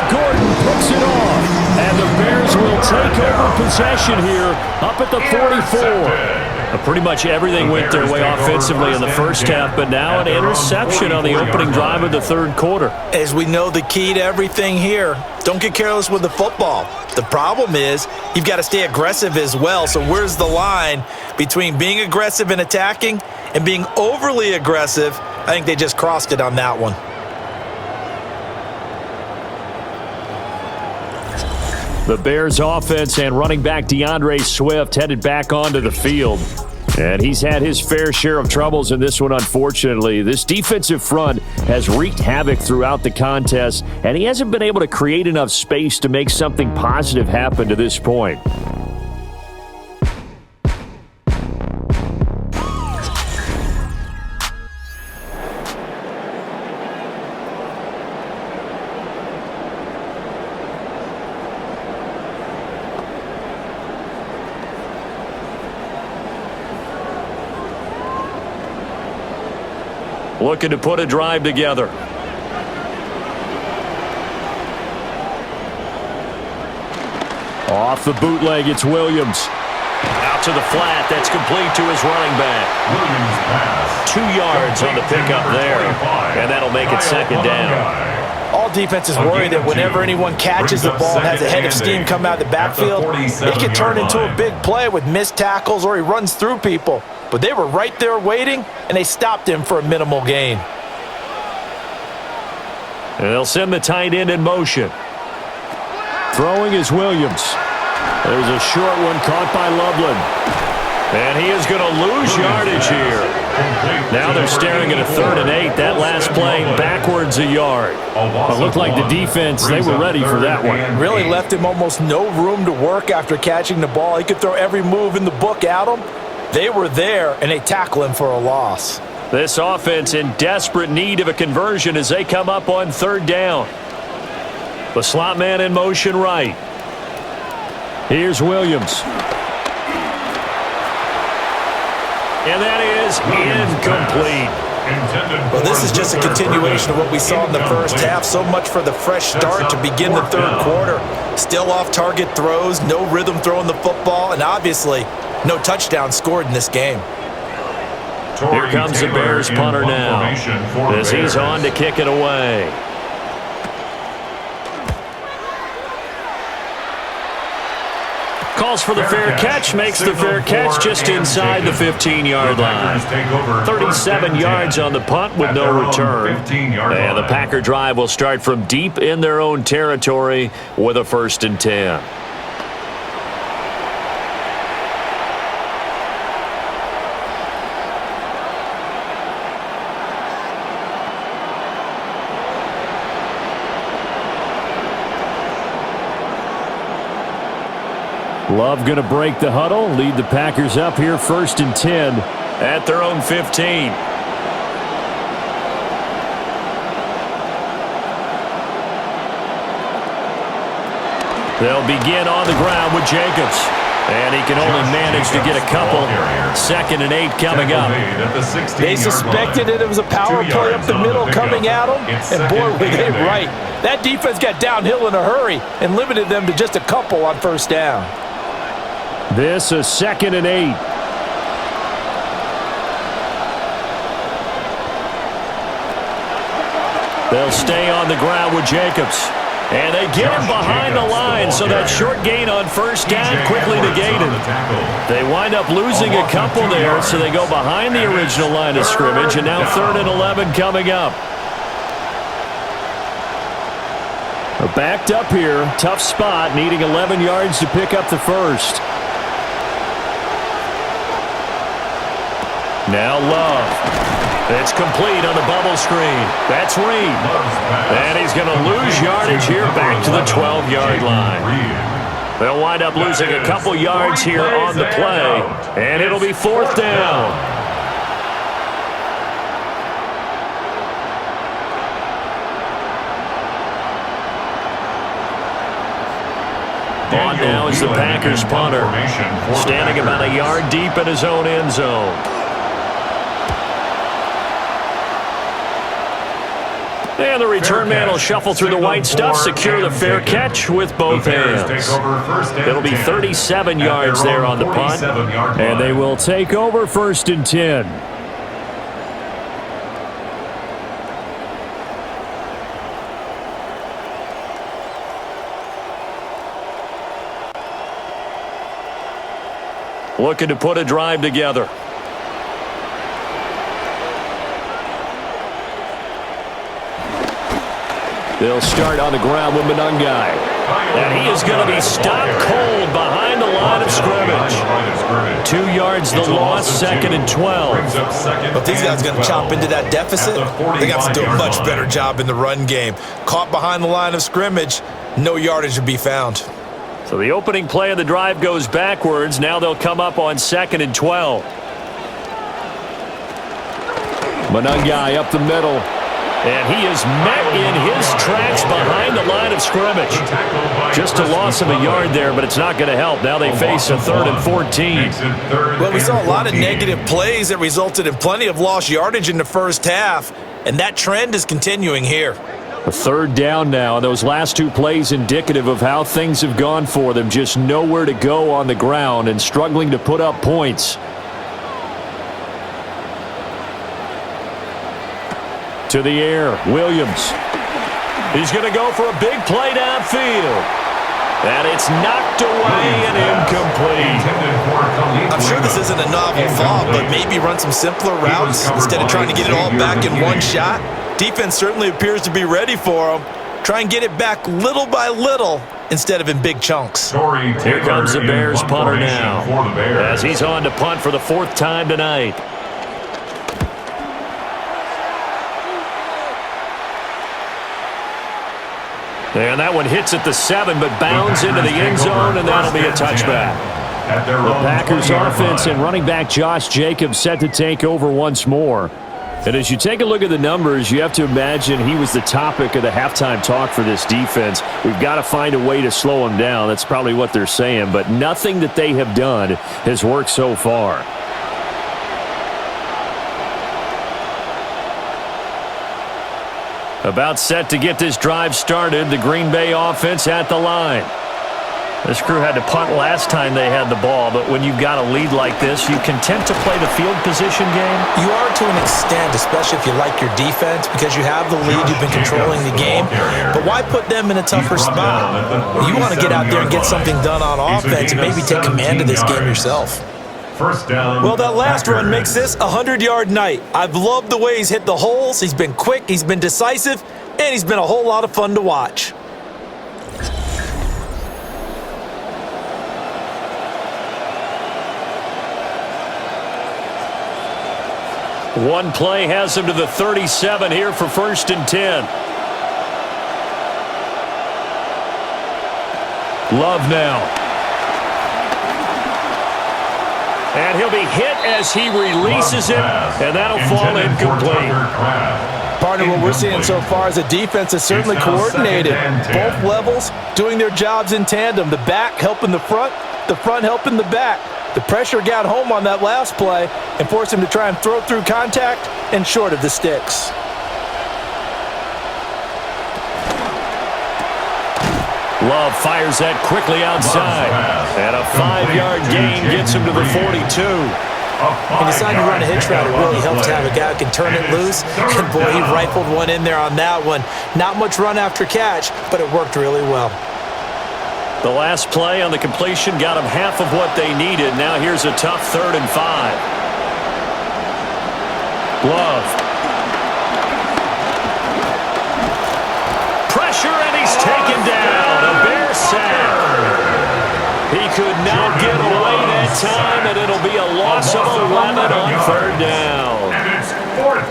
Gaudin picks it off. And the Bears will take over possession here up at the 44. Pretty much everything went their way offensively in the first half, but now an interception on the opening drive of the third quarter. As we know, the key to everything here, don't get careless with the football. The problem is you've got to stay aggressive as well. So where's the line between being aggressive and attacking and being overly aggressive? I think they just crossed it on that one. The Bears offense and running back DeAndre Swift headed back onto the field. And he's had his fair share of troubles in this one, unfortunately. This defensive front has wreaked havoc throughout the contest, and he hasn't been able to create enough space to make something positive happen to this point. Looking to put a drive together. Off the bootleg, it's Williams. Out to the flat, that's complete to his running back. 2 yards on the pickup there, and that'll make it second down. All defenses worry that whenever anyone catches the ball and has a head of steam come out of the backfield, it can turn into a big play with missed tackles or he runs through people. But they were right there waiting, and they stopped him for a minimal gain. And they'll send the tight end in motion. Throwing is Williams. There's a short one caught by Loveland. And he is going to lose yardage here. Now they're staring at a 3rd and 8. That last play backwards a yard. It looked like the defense, they were ready for that one. Really left him almost no room to work after catching the ball. He could throw every move in the book at him. They were there, and they tackle him for a loss. This offense in desperate need of a conversion as they come up on 3rd down. The slot man in motion right. Here's Williams. And that is incomplete. Well, this is just a continuation of what we saw in the first half. So much for the fresh start to begin the third quarter. Still off-target throws, no rhythm throwing the football, and obviously no touchdown scored in this game. Here comes the Bears punter now as he's on to kick it away. Calls for the fair catch, makes the fair catch just inside the 15-yard line. 37 yards on the punt with no return. And the Packer drive will start from deep in their own territory with a 1st and 10. Love going to break the huddle, lead the Packers up here 1st and 10 at their own 15. They'll begin on the ground with Jacobs. And he can only manage to get a couple. 2nd and 8 coming up. They suspected that it was a power play up the middle coming at them, and boy, were they right. That defense got downhill in a hurry and limited them to just a couple on 1st down. This is 2nd and 8. They'll stay on the ground with Jacobs. And they get him behind the line, so that short gain on 1st down quickly negated. They wind up losing a couple there, so they go behind the original line of scrimmage, and now 3rd and 11 coming up. They're backed up here, tough spot, needing 11 yards to pick up the first. Now Love. It's complete on the bubble screen. That's Reed. And he's going to lose yardage here back to the 12-yard line. They'll wind up losing a couple yards here on the play, and it'll be 4th down. On now is the Packers punter, standing about a yard deep in his own end zone. And the return man will shuffle through the white stuff, secure the fair catch with both hands. It'll be 37 yards there on the punt, and they will take over 1st and 10. Looking to put a drive together. They'll start on the ground with Manungai. And he is going to be stopped cold behind the line of scrimmage. 2 yards the loss, 2nd and 12. But these guys are going to chop into that deficit. They got to do a much better job in the run game. Caught behind the line of scrimmage, no yardage to be found. So the opening play of the drive goes backwards. Now they'll come up on 2nd and 12. Manungai up the middle. And he is met in his tracks behind the line of scrimmage. Just a loss of a yard there, but it's not going to help. Now they face a 3rd and 14. Well, we saw a lot of negative plays that resulted in plenty of lost yardage in the 1st half, and that trend is continuing here. A 3rd down now, and those last 2 plays indicative of how things have gone for them. Just nowhere to go on the ground and struggling to put up points. To the air, Williams. He's going to go for a big play downfield. And it's knocked away and incomplete. I'm sure this isn't a novel thought, but maybe run some simpler routes instead of trying to get it all back in one shot. Defense certainly appears to be ready for him. Try and get it back little by little instead of in big chunks. Here comes the Bears punter now, as he's on to punt for the 4th time tonight. And that one hits at the 7, but bounds into the end zone, and that'll be a touchback. The Packers offense and running back Josh Jacobs set to take over once more. And as you take a look at the numbers, you have to imagine he was the topic of the halftime talk for this defense. We've got to find a way to slow him down. That's probably what they're saying, but nothing that they have done has worked so far. About set to get this drive started, the Green Bay offense at the line. This crew had to punt last time they had the ball, but when you've got a lead like this, you content to play the field position game? You are to an extent, especially if you like your defense, because you have the lead, you've been controlling the game. But why put them in a tougher spot? You want to get out there and get something done on offense and maybe take command of this game yourself. Well, that last run makes this a 100-yard night. I've loved the way he's hit the holes. He's been quick, he's been decisive, and he's been a whole lot of fun to watch. One play has him to the 37 here for 1st and 10. Love now. And he'll be hit as he releases it, and that'll fall incomplete. Partner, what we're seeing so far is the defense is certainly coordinated. Both levels doing their jobs in tandem. The back helping the front helping the back. The pressure got home on that last play and forced him to try and throw through contact and short of the sticks. Love fires that quickly outside. And a 5-yard gain gets him to the 42. He decided to run a hitch route. It really helps to have a guy who can turn it loose. And boy, he rifled one in there on that one. Not much run after catch, but it worked really well. The last play on the completion got them half of what they needed. Now here's a tough 3rd and 5. Love. Pressure, and he's taken down. A Bear sack. He could not get away that time, and it'll be a loss of 11 on 3rd down.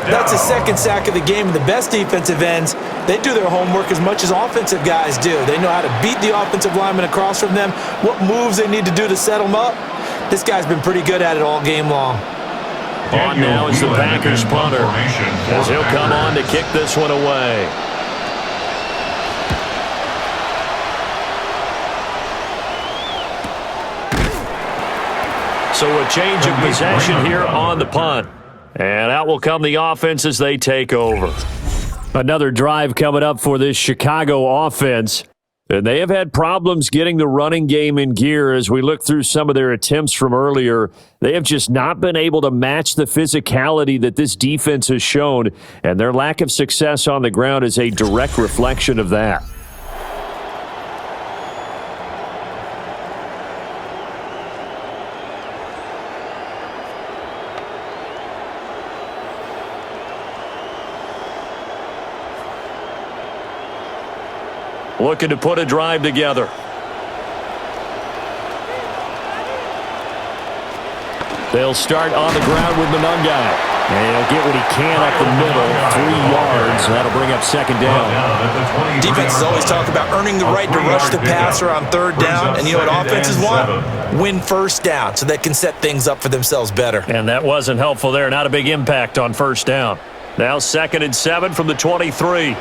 That's the second sack of the game, and the best defensive ends, they do their homework as much as offensive guys do. They know how to beat the offensive lineman across from them, what moves they need to do to set them up. This guy's been pretty good at it all game long. On now is the Packers punter, as he'll come on to kick this one away. So a change of possession here on the punt. And out will come the offense as they take over. Another drive coming up for this Chicago offense. And they have had problems getting the running game in gear as we look through some of their attempts from earlier. They have just not been able to match the physicality that this defense has shown. And their lack of success on the ground is a direct reflection of that. Looking to put a drive together. They'll start on the ground with Monungai. And he'll get what he can up the middle, 3 yards. That'll bring up 2nd down. Defenses always talk about earning the right to rush the passer on 3rd down. And you know what offenses want? Win 1st down so they can set things up for themselves better. And that wasn't helpful there. Not a big impact on 1st down. Now 2nd and 7 from the 23.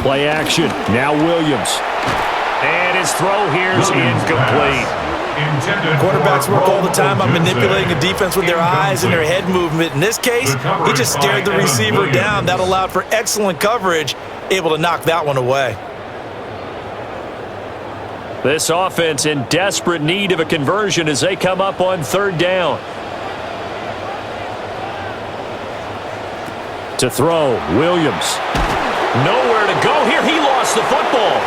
Play action. Now Williams. And his throw here is incomplete. Quarterbacks work all the time on manipulating a defense with their eyes and their head movement. In this case, he just stared the receiver down. That allowed for excellent coverage, able to knock that one away. This offense in desperate need of a conversion as they come up on 3rd down. To throw, Williams. Nowhere to go here. He lost the football.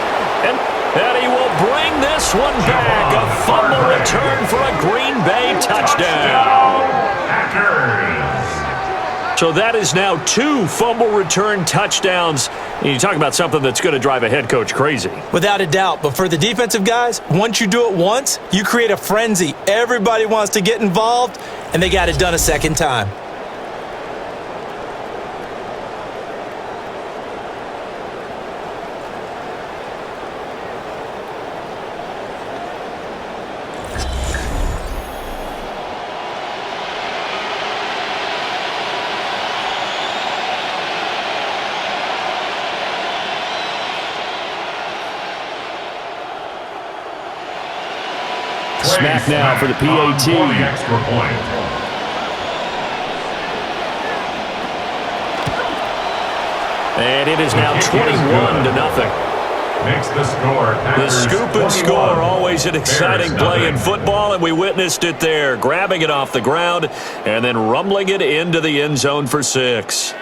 And he will bring this one back. A fumble return for a Green Bay touchdown. So that is now 2 fumble return touchdowns. And you talk about something that's going to drive a head coach crazy. Without a doubt. But for the defensive guys, once you do it once, you create a frenzy. Everybody wants to get involved, and they got it done a 2nd time. Snap now for the PAT. And it is now 21-0. Makes the score. The scoop and score, always an exciting play in football, and we witnessed it there, grabbing it off the ground and then rumbling it into the end zone for 6.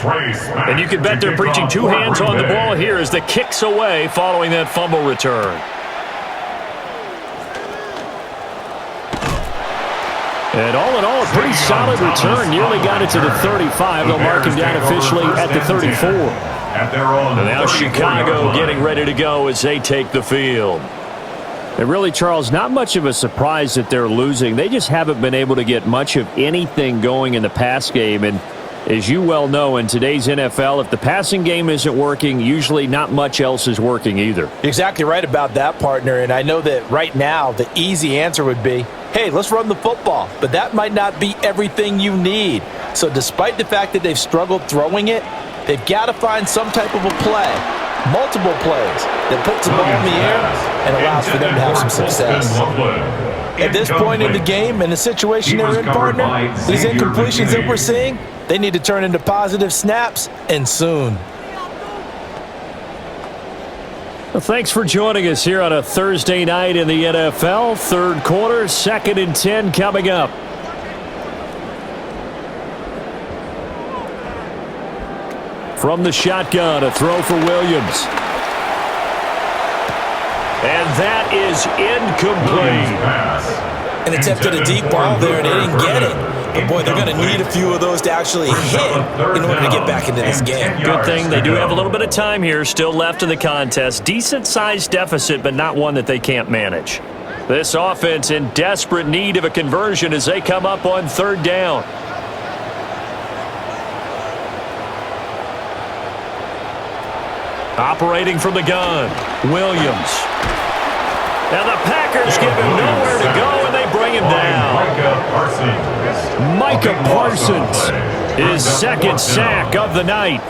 And you can bet they're preaching two hands on the ball here as the kick's away following that fumble return. And all in all, a pretty solid return. Nearly got it to the 35. They'll mark him down officially at the 34. And now Chicago getting ready to go as they take the field. And really, Charles, not much of a surprise that they're losing. They just haven't been able to get much of anything going in the pass game. And as you well know, in today's NFL, if the passing game isn't working, usually not much else is working either. You're exactly right about that, partner. And I know that right now the easy answer would be, hey, let's run the football. But that might not be everything you need. So despite the fact that they've struggled throwing it, they've got to find some type of a play, multiple plays, that puts the ball in the air and allows for them to have some success. At this point in the game, in the situation they're in, partner, these incompletions that we're seeing, they need to turn into positive snaps, and soon. Well, thanks for joining us here on a Thursday night in the NFL. Third quarter, 2nd and 10 coming up. From the shotgun, a throw for Williams. And that is incomplete. An attempt at a deep ball there, and they didn't get it. But, boy, they're going to need a few of those to actually hit in order to get back into this game. Good thing they do have a little bit of time here still left in the contest. Decent-sized deficit, but not one that they can't manage. This offense in desperate need of a conversion as they come up on 3rd down. Operating from the gun, Williams. Now the Packers give him nowhere to go, and they bring him down. Micah Parsons, his 2nd sack of the night.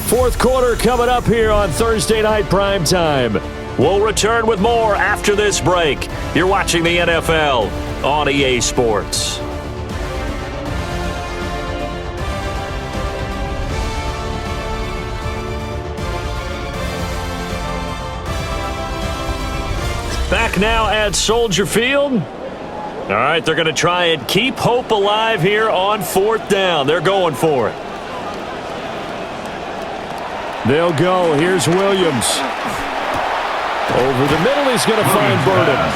4th quarter coming up here on Thursday Night Primetime. We'll return with more after this break. You're watching the NFL on EA Sports. Back now at Soldier Field. All right, they're going to try and keep hope alive here on 4th down. They're going for it. They'll go. Here's Williams. Over the middle, he's going to find Brandin.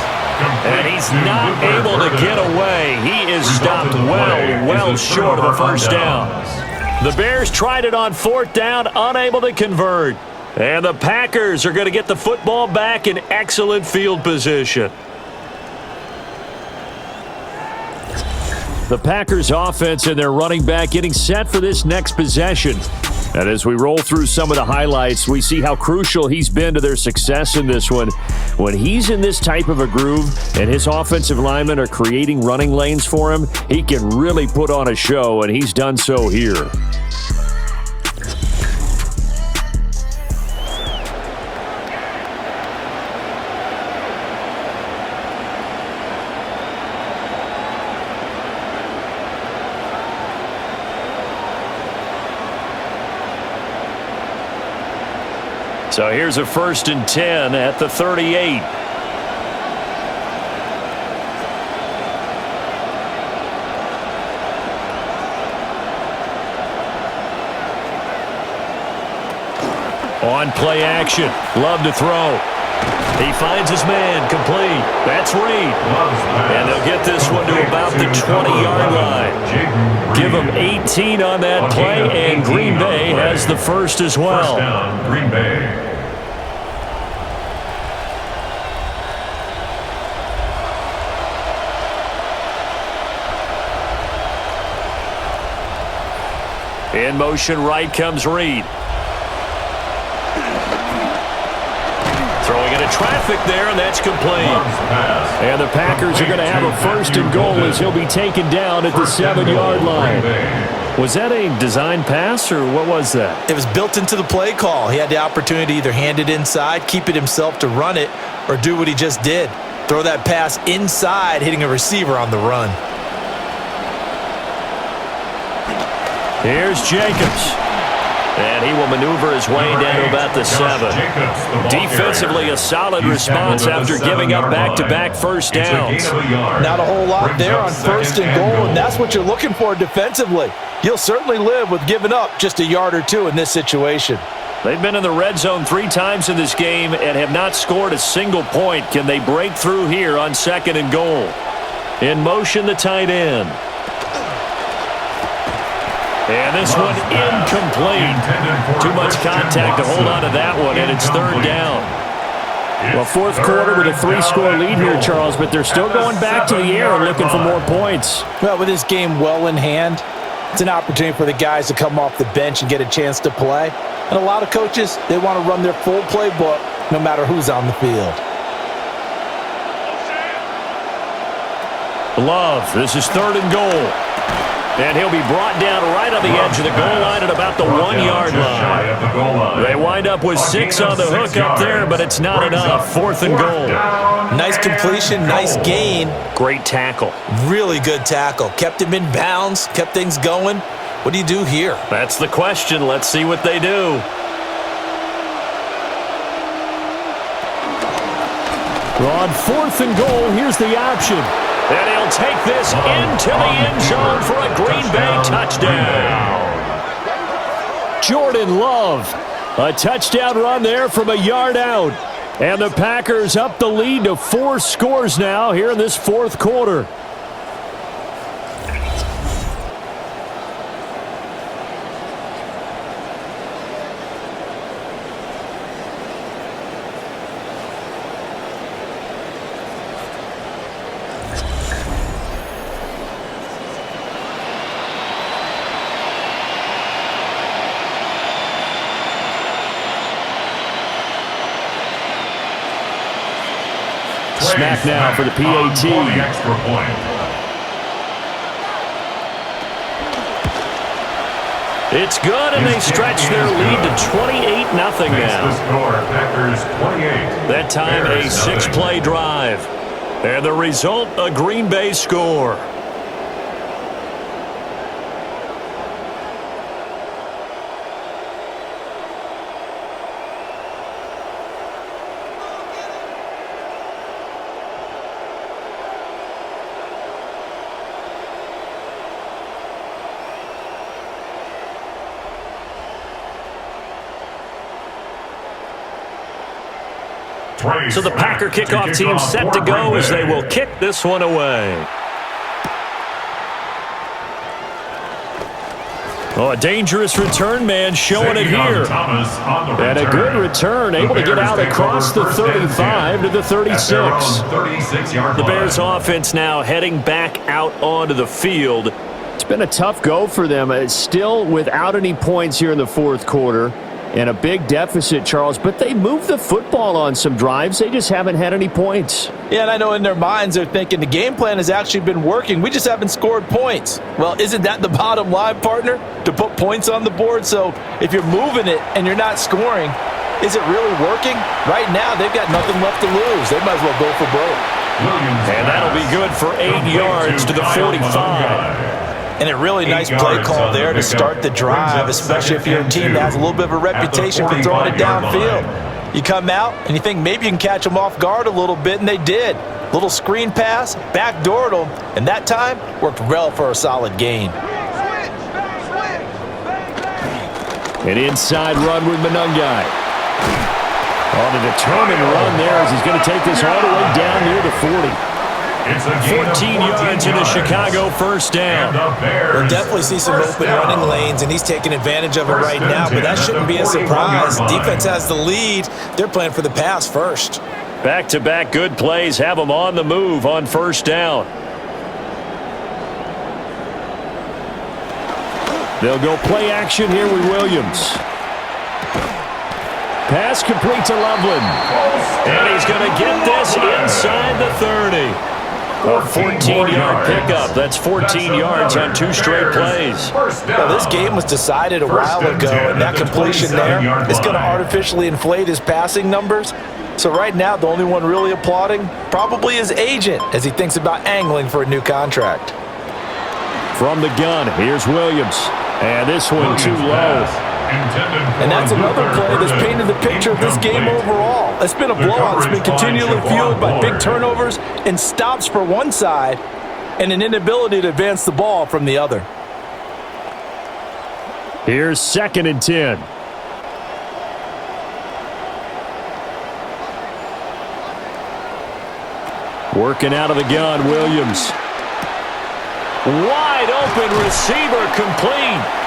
And he's not able to get away. He is stopped well short of a 1st down. The Bears tried it on 4th down, unable to convert. And the Packers are going to get the football back in excellent field position. The Packers offense and their running back getting set for this next possession. And as we roll through some of the highlights, we see how crucial he's been to their success in this one. When he's in this type of a groove and his offensive linemen are creating running lanes for him, he can really put on a show, and he's done so here. So here's a 1st and 10 at the 38. On play action. Love to throw. He finds his man. Complete. That's Reed. And they'll get this one to about the 20-yard line. Give him 18 on that play, and Green Bay has the 1st as well. 1st down, Green Bay. In motion right comes Reed. Throwing into traffic there, and that's complete. And the Packers are going to have a 1st and goal as he'll be taken down at the 7-yard line. Was that a design pass, or what was that? It was built into the play call. He had the opportunity to either hand it inside, keep it himself to run it, or do what he just did. Throw that pass inside, hitting a receiver on the run. Here's Jacobs. And he will maneuver his way down to about the 7. Defensively, a solid response after giving up back-to-back first downs. Not a whole lot there on 1st and goal, and that's what you're looking for defensively. You'll certainly live with giving up just a yard or two in this situation. They've been in the red zone 3 times in this game and have not scored a single point. Can they break through here on 2nd and goal? In motion, the tight end. And this one incomplete. Too much contact to hold on to that one, and it's 3rd down. Well, 4th quarter with a 3-score lead here, Charles, but they're still going back to the air and looking for more points. Well, with this game well in hand, it's an opportunity for the guys to come off the bench and get a chance to play. And a lot of coaches, they want to run their full playbook no matter who's on the field. Love, this is 3rd and goal. And he'll be brought down right on the edge of the goal line at about the 1-yard line. They wind up with 6 on the hook up there, but it's not enough. 4th and goal. Nice completion, nice gain. Great tackle. Really good tackle. Kept him in bounds, kept things going. What do you do here? That's the question. Let's see what they do. On 4th and goal, here's the option. And he'll take this into the end zone for a Green Bay touchdown. Jordan Love. A touchdown run there from a yard out. And the Packers up the lead to 4 scores now here in this 4th quarter. Snap now for the PAT. It's good, and they stretch their lead to 28-0 now. That time, a 6-play drive. And the result, a Green Bay score. So the Packer kickoff team set to go as they will kick this one away. Oh, a dangerous return man showing it here. And a good return, able to get out across the 35 to the 36. The Bears offense now heading back out onto the field. It's been a tough go for them. It's still without any points here in the 4th quarter. And a big deficit, Charles, but they moved the football on some drives. They just haven't had any points. Yeah, and I know in their minds they're thinking the game plan has actually been working. We just haven't scored points. Well, isn't that the bottom line, partner? To put points on the board? So if you're moving it and you're not scoring, is it really working? Right now, they've got nothing left to lose. They might as well go for broke. And that'll be good for 8 yards to the 45. And a really nice play call there to start the drive, especially if you're a team that has a little bit of a reputation for throwing it downfield. You come out and you think maybe you can catch them off guard a little bit, and they did. Little screen pass, backdoored them, and that time worked well for a solid gain. An inside run with Manungai. On a determined run there as he's going to take this all the way down near the 40. 14 yards in a Chicago first down. We'll definitely see some open running lanes, and he's taking advantage of it right now, but that shouldn't be a surprise. Defense has the lead. They're playing for the pass first. Back-to-back good plays have them on the move on first down. They'll go play action here with Williams. Pass complete to Loveland. And he's going to get this inside the 30. A 14-yard pickup. That's 14 yards on 2 straight plays. Well, this game was decided a while ago, and that completion there is going to artificially inflate his passing numbers. So right now, the only one really applauding probably his agent as he thinks about angling for a new contract. From the gun, here's Williams. And this one too low. And that's another play that's painted the picture of this game overall. It's been a blowout. It's been continually fueled by big turnovers and stops for one side and an inability to advance the ball from the other. Here's 2nd and 10. Working out of the gun, Williams. Wide open receiver, complete.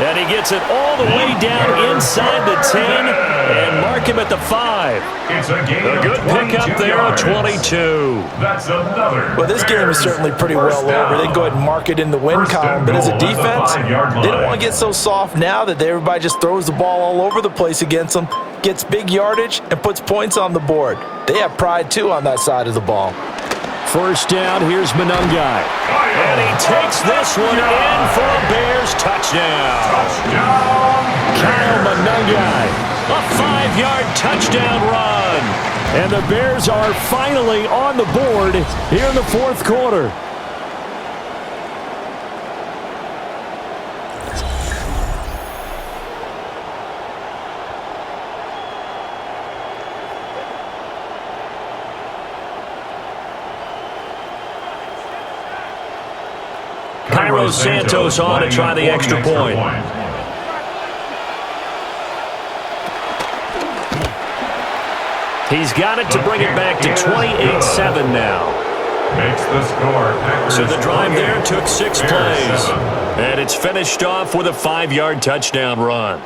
And he gets it all the way down inside the 10 and mark him at the 5. It's a good pickup there at 22. That's another. Well, this game is certainly pretty well over. They can go ahead and mark it in the win column. But as a defense, they don't want to get so soft now that everybody just throws the ball all over the place against them, gets big yardage, and puts points on the board. They have pride, too, on that side of the ball. First down, here's Monungai. And he takes this one in for a Bears touchdown. Kyle Monungai, a 5-yard touchdown run. And the Bears are finally on the board here in the 4th quarter. Santos on to try the extra point. He's got it to bring it back to 28-7 now. Makes the score. So the drive there took 6 plays. And it's finished off with a 5-yard touchdown run.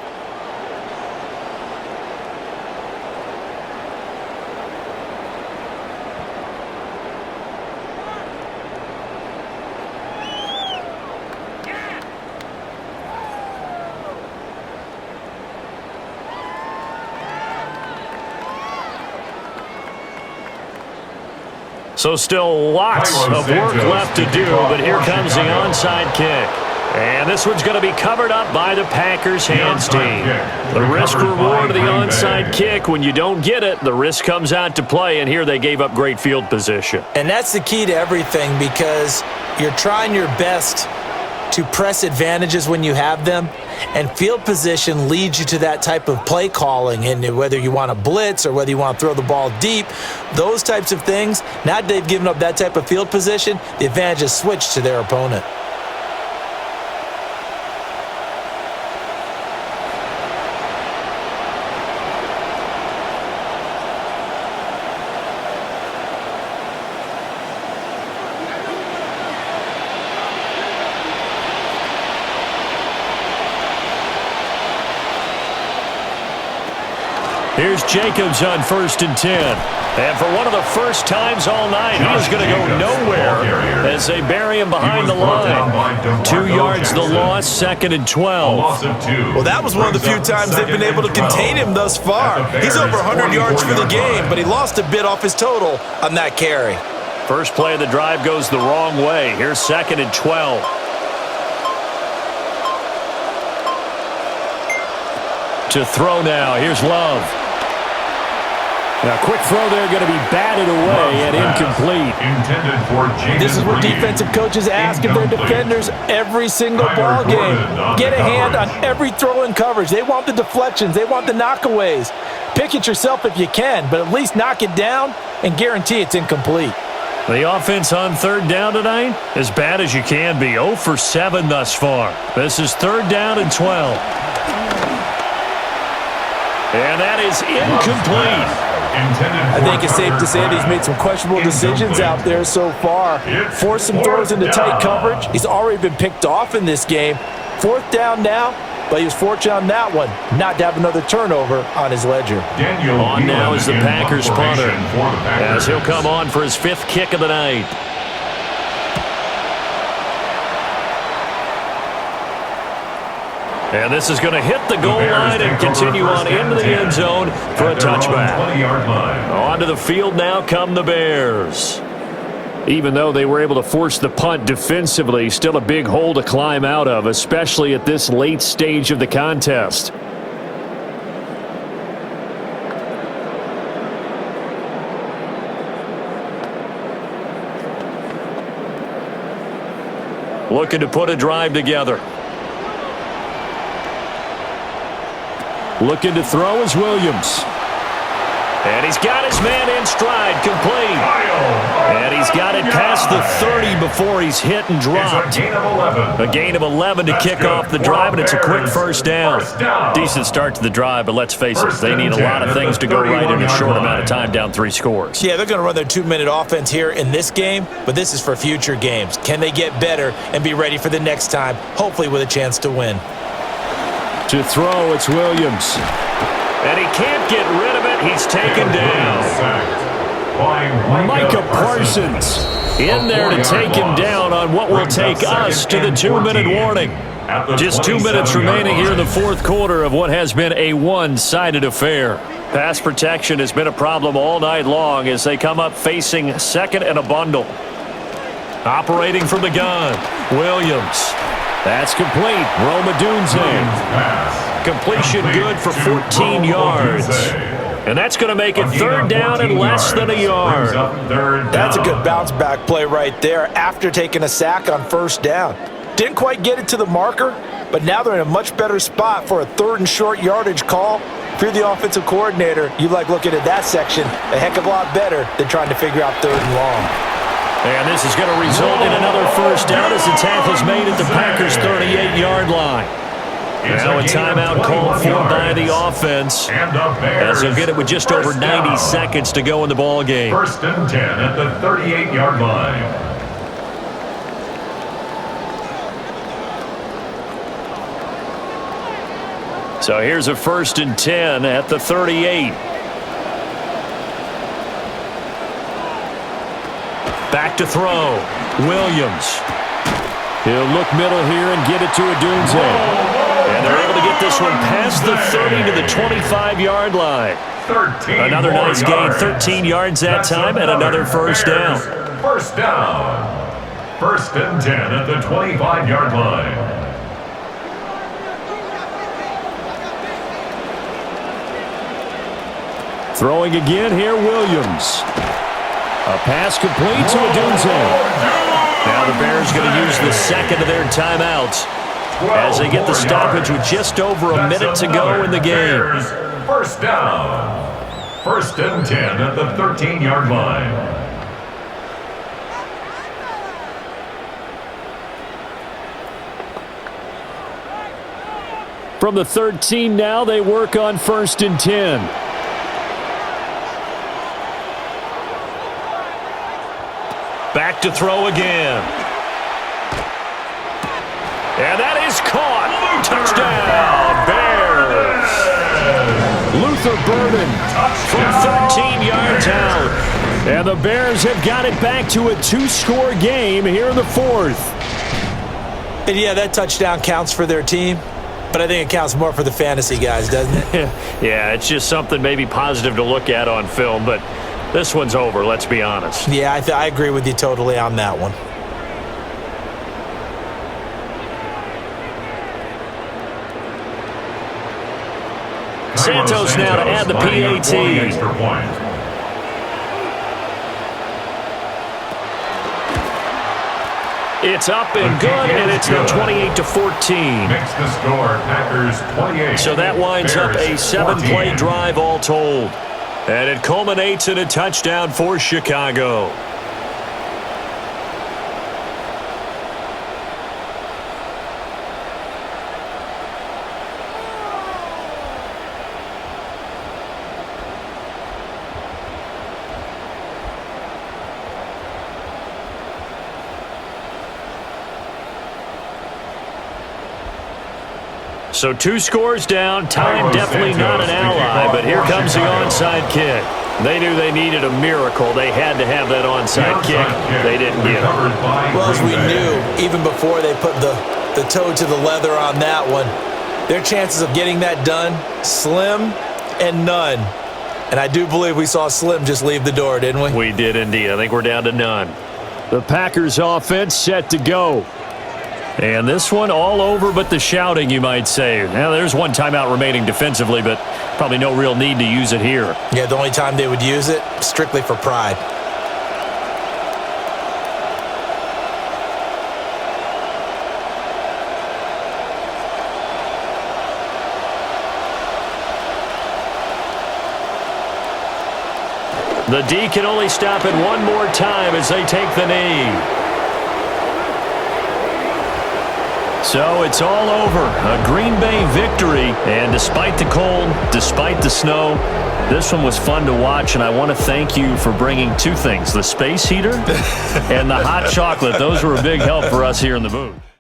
So still lots of work left to do, but here comes the onside kick. And this one's going to be covered up by the Packers hands team. The risk-reward of the onside kick, when you don't get it, the risk comes out to play, and here they gave up great field position. And that's the key to everything, because you're trying your best to press advantages when you have them, and field position leads you to that type of play calling. And whether you want to blitz or whether you want to throw the ball deep, those types of things, now that they've given up that type of field position, the advantage is switched to their opponent. Here's Jacobs on 1st and 10. And for one of the first times all night, he is going to go nowhere as they bury him behind the line. 2 yards the loss, 2nd and 12. Well, that was one of the few times they've been able to contain him thus far. He's over 100 yards for the game, but he lost a bit off his total on that carry. First play of the drive goes the wrong way. Here's 2nd and 12. To throw now. Here's Love. Now, quick throw there, going to be batted away and incomplete. This is what defensive coaches ask of their defenders every single ball game. Get a hand on every throw in coverage. They want the deflections. They want the knockaways. Pick it yourself if you can, but at least knock it down and guarantee it's incomplete. The offense on 3rd down tonight, as bad as you can be. 0 for 7 thus far. This is 3rd down and 12. And that is incomplete. I think it's safe to say that he's made some questionable decisions out there so far. Forced some throws into tight coverage. He's already been picked off in this game. 4th down now, but he was fortunate on that one not to have another turnover on his ledger. On now is the Packers punter, as he'll come on for his 5th kick of the night. And this is going to hit the goal line and continue on into the end zone for a touchback. Onto the field now come the Bears. Even though they were able to force the punt defensively, still a big hole to climb out of, especially at this late stage of the contest. Looking to put a drive together. Looking to throw is Williams. And he's got his man in stride, complete. And he's got it past the 30 before he's hit and dropped. A gain of 11 to kick off the drive, and it's a quick first down. Decent start to the drive, but let's face it, they need a lot of things to go right in a short amount of time, down 3 scores. Yeah, they're going to run their 2-minute offense here in this game, but this is for future games. Can they get better and be ready for the next time, hopefully with a chance to win? To throw, it's Williams. And he can't get rid of it. He's taken down. Micah Parsons in there to take him down on what will take us to the 2-minute warning. Just 2 minutes remaining here in the fourth quarter of what has been a one-sided affair. Pass protection has been a problem all night long as they come up facing second and a bundle. Operating from the gun, Williams. That's complete. Roma Dunze. Completion good for 14 yards. And that's going to make it third down and less than a yard. That's a good bounce back play right there after taking a sack on first down. Didn't quite get it to the marker, but now they're in a much better spot for a 3rd and short yardage call. If you're the offensive coordinator, you like looking at that section a heck of a lot better than trying to figure out 3rd and long. And this is going to result in another first down as the tackle's made at the Packers' 38-yard line. Now a timeout called for by the offense as they'll get it with just over 90 seconds to go in the ball game. 1st and 10 at the 38-yard line. So here's a 1st and 10 at the 38. Back to throw. Williams. He'll look middle here and get it to Dunze. And they're able to get this one past the 30 to the 25-yard line. Another nice gain, 13 yards that time, and another first down. First down. 1st and 10 at the 25-yard line. Throwing again here, Williams. A pass complete to Dunze. Now the Bears going to use the second of their timeouts as they get the stoppage with just over a minute to go in the game. First down. 1st and 10 at the 13-yard line. From the 13 now, they work on 1st and 10. Back to throw again. And that is caught. Touchdown, Bears. Luther Burden From 13 yards out. And the Bears have got it back to a 2-score game here in the 4th. And yeah, that touchdown counts for their team, but I think it counts more for the fantasy guys, doesn't it? Yeah, it's just something maybe positive to look at on film, but this one's over, let's be honest. Yeah, I agree with you totally on that one. Santos now to add the PAT. It's up and good, and it's now 28-14. Makes the score Packers 28. So that winds up a 7-play drive all told. And it culminates in a touchdown for Chicago. So 2 scores down, time definitely not an ally, but here comes the onside kick. They knew they needed a miracle. They had to have that onside kick. They didn't get it. Well, as we knew, even before they put the toe to the leather on that one, their chances of getting that done, slim and none. And I do believe we saw Slim just leave the door, didn't we? We did indeed. I think we're down to none. The Packers offense set to go. And this one all over but the shouting, you might say. Now, there's one timeout remaining defensively, but probably no real need to use it here. Yeah, the only time they would use it, strictly for pride. The D can only stop it one more time as they take the knee. So it's all over. A Green Bay victory. And despite the cold, despite the snow, this one was fun to watch, and I want to thank you for bringing two things, the space heater and the hot chocolate. Those were a big help for us here in the booth.